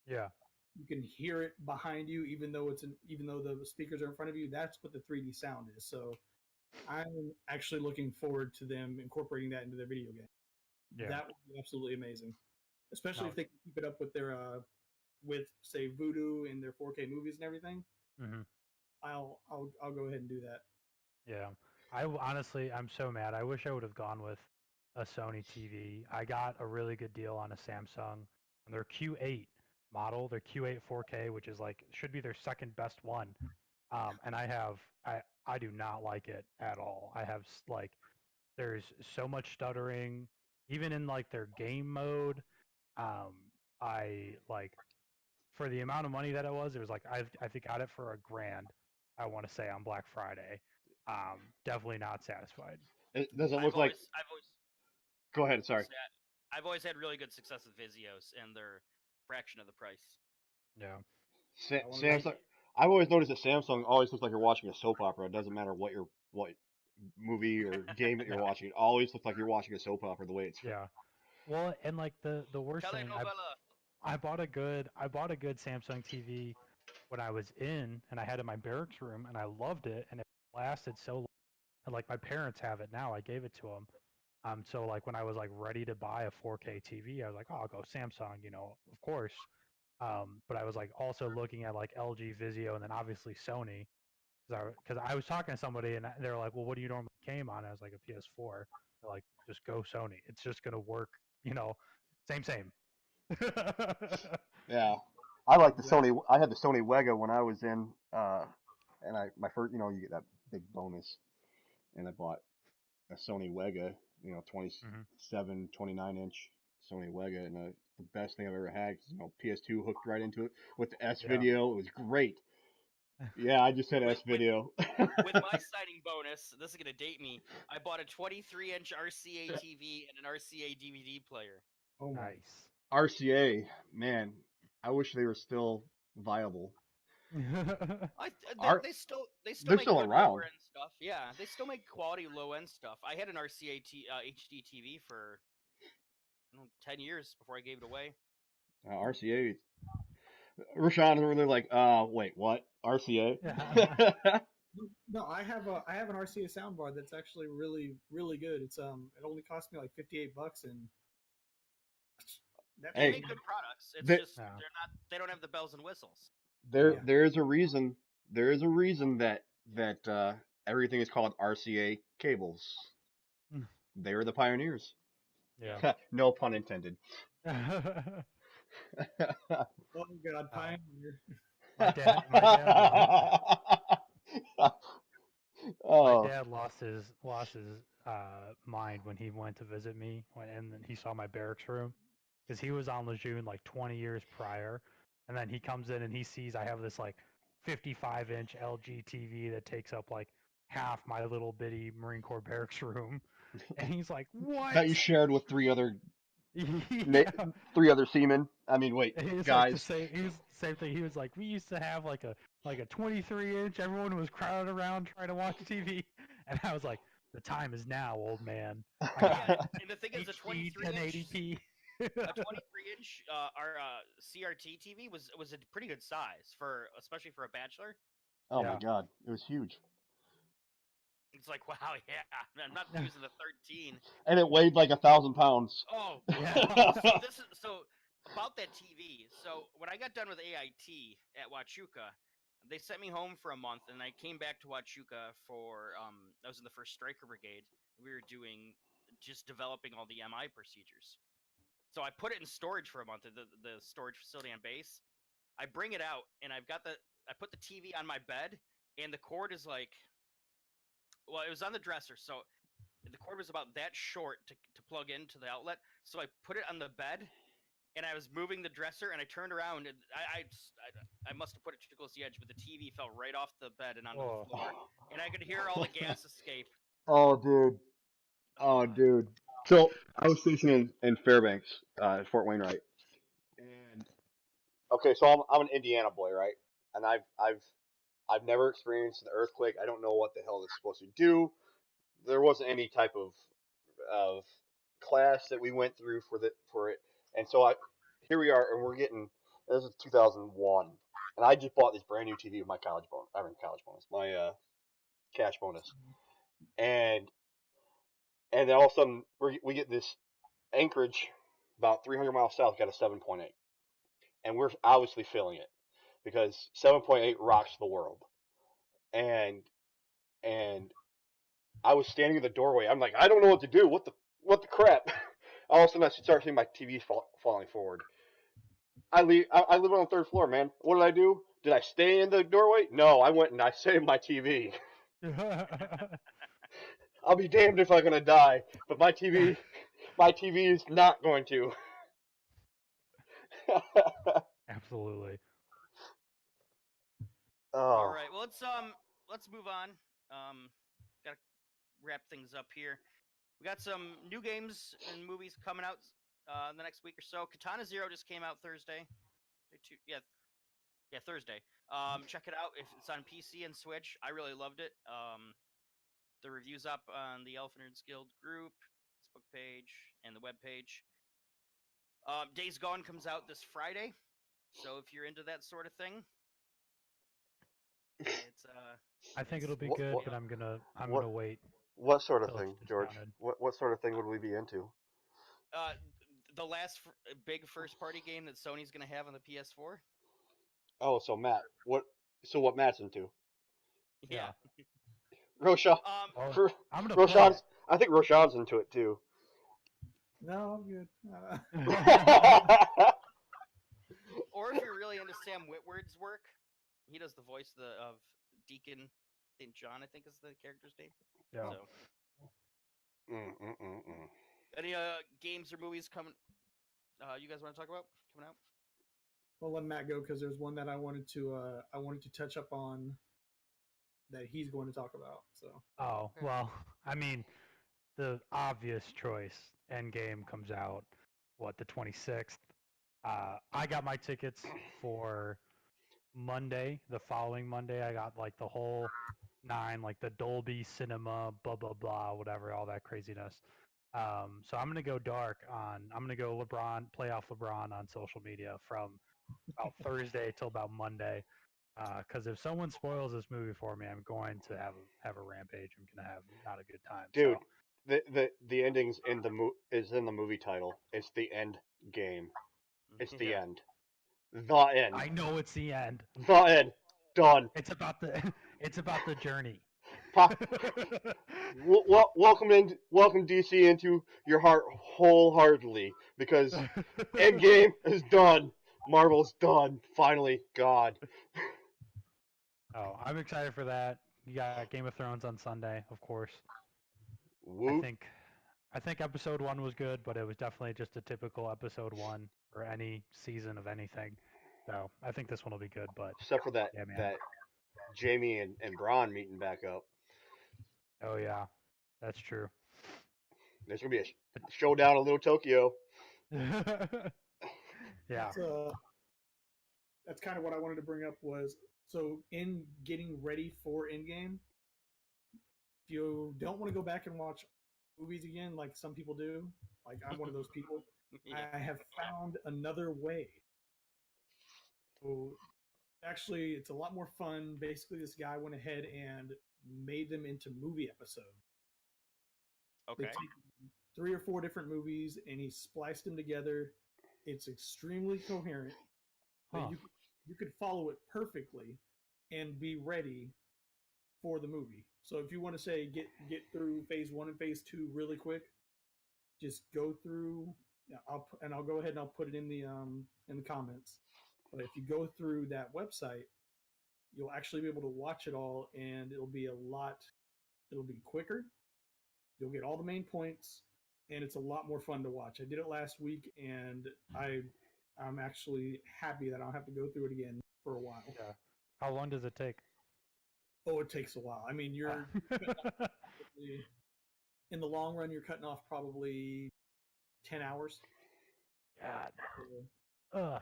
Yeah. You can hear it behind you, even though even though the speakers are in front of you. That's what the 3D sound is. So I'm actually looking forward to them incorporating that into their video game. Yeah. That would be absolutely amazing, especially No. if they can keep it up with their with say Voodoo and their 4K movies and everything. Hmm. I'll go ahead and do that. Yeah. Honestly, I'm so mad. I wish I would have gone with a Sony TV. I got a really good deal on a Samsung on their Q8 model, their Q8 4K, which is like should be their second best one. And I do not like it at all. I have like there's so much stuttering, even in like their game mode. I like for the amount of money that it was like I think got it for $1,000. I want to say on Black Friday. Definitely not satisfied. It doesn't look like. I've always Go ahead. Sorry. I've always had really good success with Vizios, and they're fraction of the price. Yeah. Samsung. I've always noticed that Samsung always looks like you're watching a soap opera. It doesn't matter what movie or game that you're Yeah. watching. It always looks like you're watching a soap opera the way it's. Yeah. Well, and like the worst thing, I bought a good Samsung TV when I was in, and I had it in my barracks room, and I loved it, and it lasted so long. And like my parents have it now, I gave it to them. So like when I was like ready to buy a 4K TV, I was like, oh, I'll go Samsung, of course. But I was like also looking at like LG Vizio and then obviously Sony, because I was talking to somebody and they're like, well, what do you normally game on? I was like a PS4. They're like, just go Sony. It's just gonna work, same. Yeah, I like the Sony. I had the Sony Wega when I was in, and my first, you get that big bonus, and I bought a Sony Wega, 27, 29-inch Sony Wega, and the best thing I've ever had, 'cause, PS2 hooked right into it with the S video. It was great. Yeah, I just said S video. With my signing bonus, this is gonna date me. I bought a 23-inch RCA TV and an RCA DVD player. Oh, nice. RCA, man, I wish they were still viable. They still they're make still good around. lower end stuff. Yeah, they still make quality low end stuff. I had an RCA HD TV for 10 years before I gave it away. RCA. Rashawn is really like, wait, what? RCA? No, I have an RCA soundbar that's actually really, really good. It's it only cost me like $58, and they make good products. It's just they don't have the bells and whistles. There is a reason. There is a reason that everything is called RCA cables. They were the pioneers. Yeah. No pun intended. Oh God, pioneer. My dad lost his mind when he went to visit me, and then he saw my barracks room, because he was on Lejeune like 20 years prior, and then he comes in and he sees I have this like 55-inch LG TV that takes up like half my little bitty Marine Corps barracks room, and he's like, "What?" That you shared with three other seamen. I mean, wait, guys. Like he was the same thing. He was like, we used to have like a 23-inch. Everyone was crowded around trying to watch TV, and I was like, the time is now, old man. And the thing is, a 1080p. A 23-inch our CRT TV was a pretty good size especially for a bachelor. Oh my God, it was huge. It's like, wow, yeah, I'm not using the 13. And it weighed like 1,000 pounds. Oh, yeah. So about that TV. So when I got done with AIT at Huachuca, they sent me home for a month, and I came back to Huachuca for I was in the 1st Stryker Brigade. We were developing all the MI procedures. So I put it in storage for a month at the storage facility on base. I bring it out, and I put the TV on my bed, and the cord is like. Well, it was on the dresser, so the cord was about that short to plug into the outlet. So I put it on the bed, and I was moving the dresser, and I turned around, and I must have put it too close to the edge, but the TV fell right off the bed and onto the floor, and I could hear all the gas escape. Oh, dude. So I was stationed in Fairbanks, Fort Wainwright, and okay, so I'm an Indiana boy, right? And I've never experienced an earthquake. I don't know what the hell it's supposed to do. There wasn't any type of class that we went through for it, and so here we are, and we're getting this is 2001, and I just bought this brand new TV with my my cash bonus, and then all of a sudden we get this Anchorage about 300 miles south got a 7.8, and we're obviously feeling it because 7.8 rocks the world, and I was standing in the doorway. I'm like, I don't know what to do. What the crap? All of a sudden, I start seeing my TV falling forward. I live on the third floor, man. What did I do? Did I stay in the doorway? No, I went and I saved my TV. I'll be damned if I'm gonna die, but my TV is not going to. Absolutely. All Oh, right. Well, let's move on. Gotta wrap things up here. We got some new games and movies coming out in the next week or so. Katana Zero just came out Thursday. Yeah, Thursday. Check it out if it's on PC and Switch. I really loved it. The reviews up on the Elf Nerds Guild group, Facebook page, and the web page. Days Gone comes out this Friday, so if you're into that sort of thing, it's I think it'll be What- good, what- but I'm gonna what- wait. what sort of Till it's thing, George? discounted. What sort of thing would we be into? the last big first party game that Sony's gonna have on the PS4. Oh, so Matt, what Matt's into? Yeah. Roshan, Oh, I'm gonna play Roshan's, it. I think Roshan's into it too. No, I'm good. Or if you're really into Sam Witwer's work, he does the voice of Deacon St. John, I think is the character's name. Yeah. So, Mm. any games or movies coming? You guys want to talk about coming out? Well, let Matt go because there's one that I wanted to touch up on that he's going to talk about. So Oh, Okay. well, I mean, the obvious choice, Endgame comes out, the 26th? I got my tickets for Monday, the following Monday. I got like the whole 9, like the Dolby Cinema, blah, blah, blah, whatever, all that craziness. So I'm going to go dark I'm going to go playoff LeBron on social media from about Thursday till about Monday. Because if someone spoils this movie for me, I'm going to have a rampage. I'm gonna have not a good time. Dude, So, the ending's in is in the movie title. It's the end game. It's the Yeah. end. The end. I know it's the end. The end. Done. It's about the journey. Welcome DC into your heart wholeheartedly because Endgame is done. Marvel's done. Finally, God. Oh, I'm excited for that. You got Game of Thrones on Sunday, of course. Whoop. I think episode 1 was good, but it was definitely just a typical episode 1 for any season of anything. So I think this one will be good, but Except for that yeah, man. that Jamie and Bronn meeting back up. Oh yeah, that's true. There's gonna be a showdown in Little Tokyo. Yeah. So that's kind of what I wanted to bring up was so in getting ready for Endgame, if you don't want to go back and watch movies again like some people do, like I'm one of those people, Yeah. I have found another way. So actually, it's a lot more fun. Basically, this guy went ahead and made them into movie episodes. They Okay. take 3 or 4 different movies and he spliced them together. It's extremely coherent. But Huh. you could follow it perfectly and be ready for the movie. So if you want to say get through phase 1 and phase 2 really quick, just go through. Yeah, I'll go ahead and I'll put it in the comments. But if you go through that website, you'll actually be able to watch it all, and it'll be quicker. You'll get all the main points, and it's a lot more fun to watch. I did it last week, and I'm actually happy that I don't have to go through it again for a while. Yeah. How long does it take? Oh, it takes a while. I mean, you're in the long run, you're cutting off probably 10 hours. God. So, Ugh.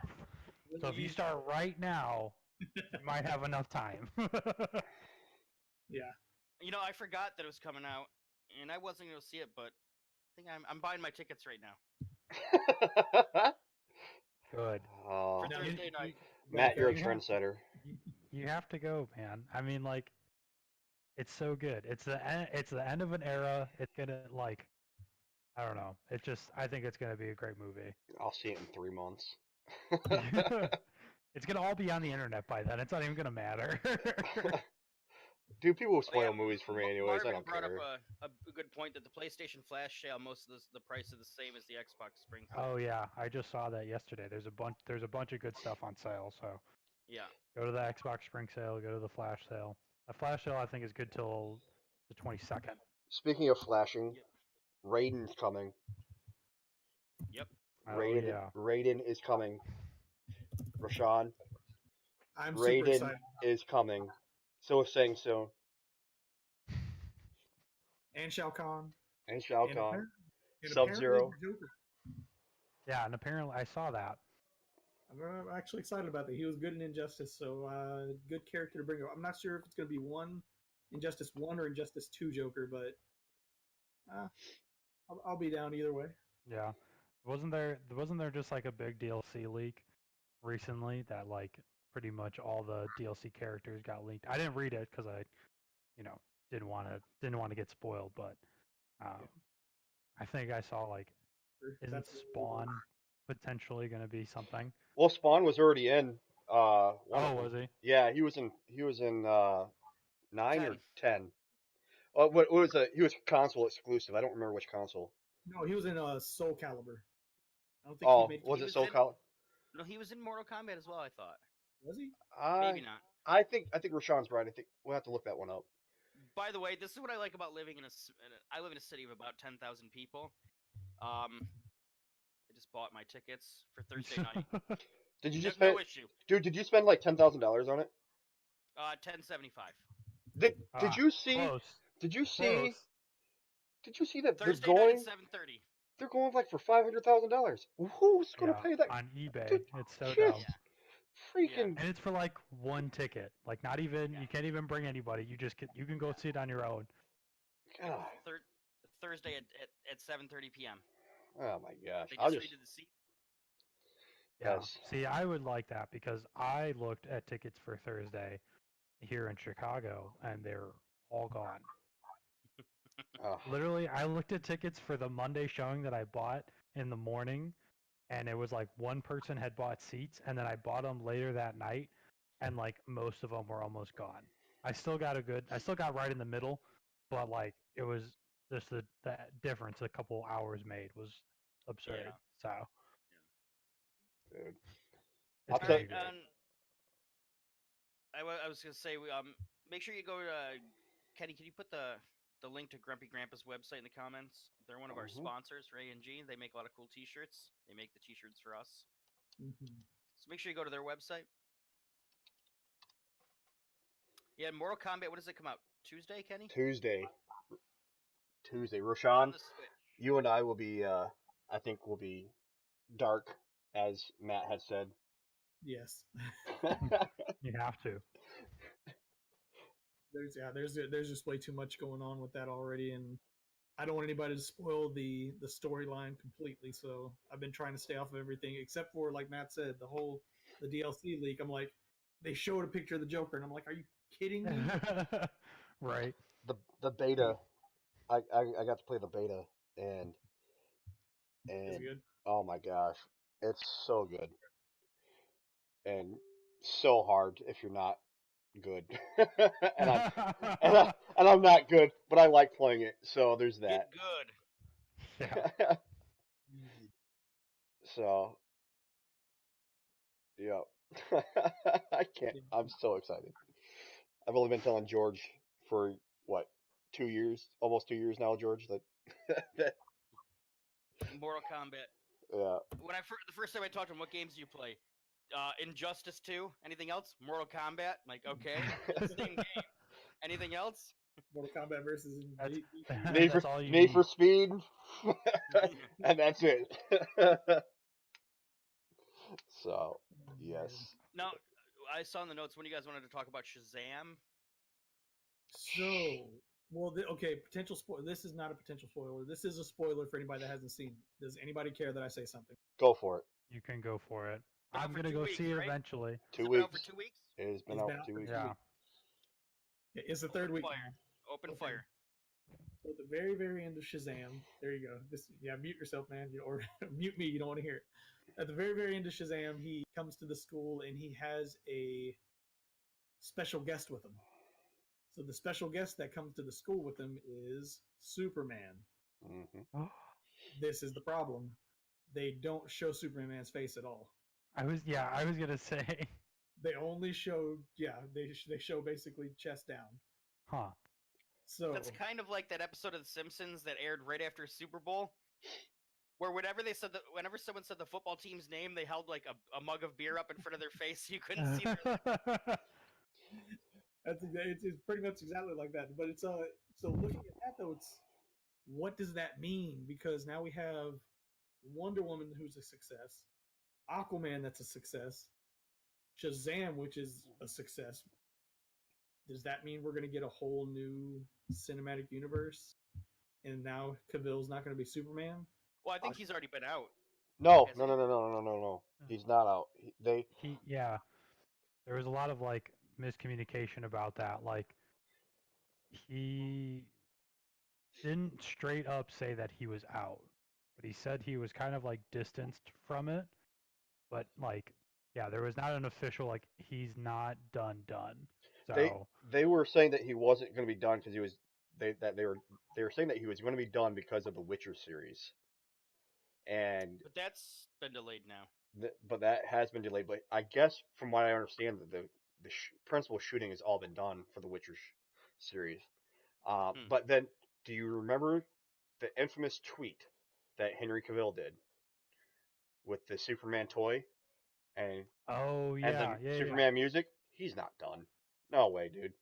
So if you easy. start right now, you might have enough time. Yeah. You know, I forgot that it was coming out, and I wasn't going to see it, but I think I'm buying my tickets right now Good. Oh, for Now, Thursday night. Matt, you're a You have- trendsetter. You have to go, man. I mean, like, it's so good. It's the end of an era. It's gonna like, I don't know. I think it's gonna be a great movie. I'll see it in 3 months. It's gonna all be on the internet by then. It's not even gonna matter. Dude, people will Oh, yeah, spoil movies for me anyways. I Marvin don't brought care. up a good point that the PlayStation Flash sale, most of the price is the same as the Xbox Spring Sale. Oh yeah, I just saw that yesterday. There's a bunch of good stuff on sale. So Yeah. go to the Xbox Spring Sale. Go to the Flash Sale. The Flash Sale I think is good till the 22nd. Speaking of flashing, Yep. Raiden's coming. Yep. Oh Raiden, yeah. Raiden is coming. Rashawn, I'm super Raiden excited. is coming. So is Sang Soon And Shao Kahn. and Shao And Kahn. apparently- and Sub-Zero. apparently the Joker. Yeah, and apparently I saw that. I'm actually excited about that. He was good in Injustice, so good character to bring up. I'm not sure if it's going to be Injustice 1 or Injustice 2 Joker, but I'll be down either way. Yeah. Wasn't there just like a big DLC leak recently that like pretty much all the DLC characters got leaked? I didn't read it because I, didn't want to get spoiled, but I think I saw like isn't That's Spawn potentially going to be something? Well, Spawn was already in. One of Was them. he? Yeah, he was in 9 or 10. 10. Oh, what was it? He was console exclusive. I don't remember which console. No, he was in Soul Calibur. I don't think Oh, he made. was he it was Soul in- Calibur? No, he was in Mortal Kombat as well. I thought. Was he? Maybe not. I think Rashawn's right. I think we'll have to look that one up. By the way, this is what I like about living I live in a city of about 10,000 people. I just bought my tickets for Thursday night. Did you No, just spend, no issue. dude? Did you spend like $10,000 on it? 1075. Did you see? Close. Did you see? Close. Did you see that Thursday they're night going? at 7:30. They're going like for $500,000. Who's gonna Yeah, pay that? on eBay. Dude, It's so shit. dumb. Freaking. And it's for like one ticket. Like not even Yeah. you can't even bring anybody. You can go see it on your own. God. Thursday at 7:30 p.m. Oh my gosh. They I'll just just. redid the seat. Yeah. Yes. See, I would like that because I looked at tickets for Thursday here in Chicago and they're all gone. Literally, I looked at tickets for the Monday showing that I bought in the morning, and it was like one person had bought seats, and then I bought them later that night, and like most of them were almost gone. I still got right in the middle, but like it was just the difference a couple hours made was absurd. Yeah. So Dude. it's I'll gonna tell be you- great. I was gonna say, make sure you go to Kenny. Can you put the link to Grumpy Grandpa's website in the comments? They're one of our Mhm. sponsors, Ray and G. They make a lot of cool T-shirts. They make the T-shirts for us, Mm-hmm. so make sure you go to their website. Yeah, Mortal Kombat. What does it come out? Tuesday, Kenny? Tuesday. On Rashawn, the Switch. you and I will be. I think will be dark, as Matt had said. Yes. You have to. There's just way too much going on with that already, and I don't want anybody to spoil the storyline completely. So I've been trying to stay off of everything except for, like Matt said, the DLC leak. I'm like, they showed a picture of the Joker, and I'm like, are you kidding me? Right. the beta. I got to play the beta and It's good. oh my gosh, it's so good and so hard if you're not good. and I'm not good, but I like playing it. So there's that. Get good. Yeah. So, yeah. I can't. I'm so excited. I've only been telling George for what, 2 years, almost 2 years now, George. That Mortal Kombat. yeah. When the first time I talked to him, what games do you play? Injustice 2. Anything else? Mortal Kombat. I'm like, okay, same game. Anything else? Mortal Kombat versus That's- Need That's for, all you Need for need. Speed, and that's it. So yes. Now, I saw in the notes when you guys wanted to talk about Shazam. So Well, okay, potential spoiler. This is not a potential spoiler. This is a spoiler for anybody that hasn't seen. Does anybody care that I say something? Go for it. You can go for it. Been out I'm for gonna 2 go weeks, see it right? eventually. Has 2 it been out for weeks. 2 weeks? It has been It's out been for out 2 for weeks. 2 Yeah. weeks. It's the third Open week fire. now. Open Okay. fire. So at the very, very end of Shazam, there you go. Mute yourself, man, or mute me. You don't want to hear it. At the very, very end of Shazam, he comes to the school and he has a special guest with him. So the special guest that comes to the school with him is Superman. Hmm. This is the problem. They don't show Superman's face at all. I was gonna say, They only show they show basically chest down. huh? So That's kind of like that episode of The Simpsons that aired right after Super Bowl, where whenever someone said the football team's name, they held like a mug of beer up in front of their face so you couldn't see their it's pretty much exactly like that. But it's so looking at that though, it's what does that mean? Because now we have Wonder Woman, who's a success, Aquaman, that's a success, Shazam, which is a success. Does that mean we're going to get a whole new cinematic universe? And now Cavill's not going to be Superman? Well, I think he's already been out. No, Has no, he? no, no, no, no, no, no. He's not out. They There was a lot of like miscommunication about that. Like he didn't straight up say that he was out, but he said he was kind of like distanced from it. But like, yeah, there was not an official like he's not done. they So they were saying that he wasn't going to be done because he was they were saying that he was going to be done because of the Witcher series, and But that's been delayed now. but that has been delayed. But I guess from what I understand, that the principal shooting has all been done for the Witcher series. But then, do you remember the infamous tweet that Henry Cavill did with the Superman toy and oh and yeah, the yeah, Superman music? He's not done. No way, dude.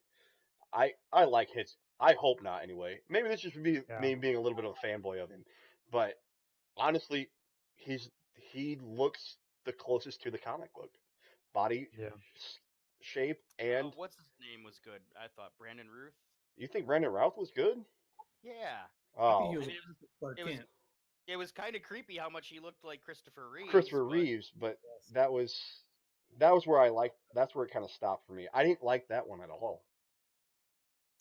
I like his. I hope not. Anyway, maybe this just be Yeah. me being a little bit of a fanboy of him, but honestly, he looks the closest to the comic book, body Yeah. shape, and What's his name was good. I thought Brandon Ruth. you think Brandon Routh was good? Yeah. I think Oh, he was I mean, Clark it was- Kent. It was kind of creepy how much he looked like Christopher Reeves. Christopher but- Reeves, but Yes. that was where I liked. That's where it kind of stopped for me. I didn't like that one at all.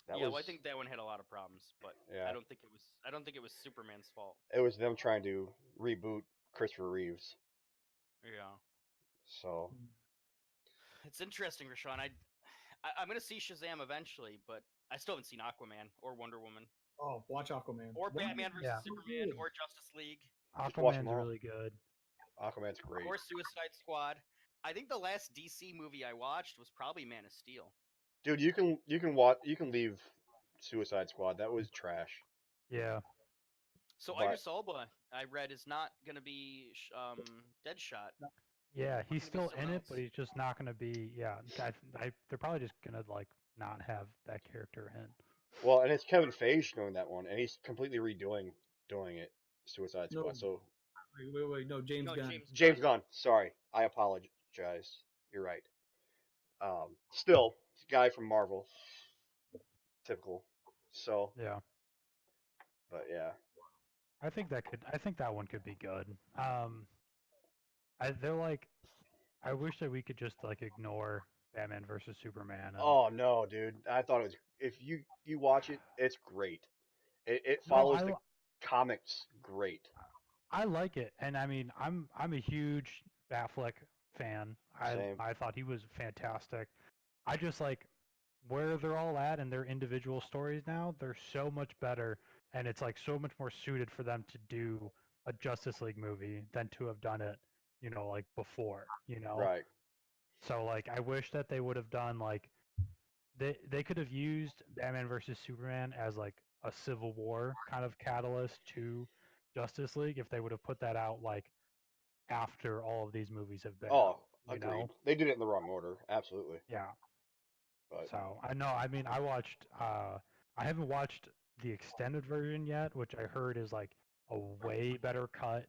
Well, I think that one had a lot of problems, but Yeah. I don't think it was Superman's fault. it was them trying to reboot Christopher Reeves. Yeah. So It's interesting, Rashawn. I'm gonna see Shazam eventually, but I still haven't seen Aquaman or Wonder Woman Oh, watch Aquaman. or Batman vs Yeah. Superman or Justice League Just watch 'em Aquaman's all. really good. Aquaman's great. or Suicide Squad. I think the last DC movie I watched was probably Man of Steel. Dude, you can leave Suicide Squad. That was trash. Yeah. So But- Idris Elba, I read, is not gonna be Deadshot. Yeah, he's gonna be still someone in it, else. but he's just not going to be. Yeah, they're probably just going to like not have that character in. Well, and it's Kevin Feige doing that one, and he's completely doing it. Suicide No. Squad. So Wait, no, James No, Gunn. James Gunn. Sorry, I apologize. You're right. Still, it's a guy from Marvel. Typical. So, Yeah, but yeah. I think that one could be good. They're like, I wish that we could just like ignore Batman versus Superman. And, Oh no, dude! I thought it was. If you watch it, it's great. It No, follows the comics great. I like it, and I mean, I'm a huge Batfleck fan. Same. I thought he was fantastic. I just like where they're all at in their individual stories now. They're so much better, and it's like so much more suited for them to do a Justice League movie than to have done it, like before. Right. So like, I wish that they would have done like they could have used Batman versus Superman as like a Civil War kind of catalyst to Justice League if they would have put that out like after all of these movies have been Oh, out, you agreed. know? They did it in the wrong order. Absolutely. Yeah. But So I know. I mean, I haven't watched the extended version yet, which I heard is like a way better cut.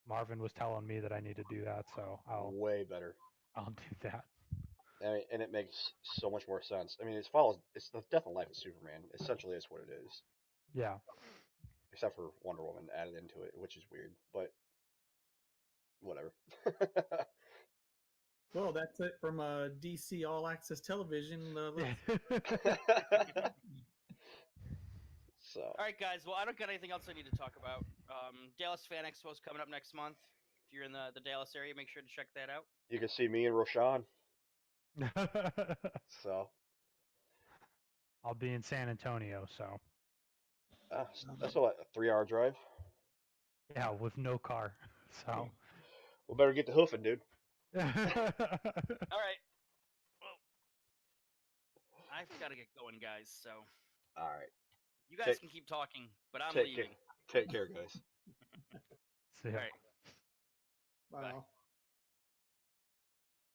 Marvin was telling me that I need to do that, so I'll way better. do that. and it makes so much more sense. I mean, it follows. It's the death and life of Superman. Essentially, is what it is. Yeah. Except for Wonder Woman added into it, which is weird, but whatever. Well, that's it from DC All Access Television. So. All right, guys. Well, I don't got anything else I need to talk about. Dallas Fan Expo is coming up next month. If you're in the Dallas area, make sure to check that out. You can see me and Roshan. So. I'll be in San Antonio, so That's a 3-hour drive. yeah, with no car. So We better get to hoofing, dude. All right. Well, I've got to get going, guys. So. All right. You guys can keep talking, but I'm Take leaving. Take care, guys. see ya. All right. Bye. Bye.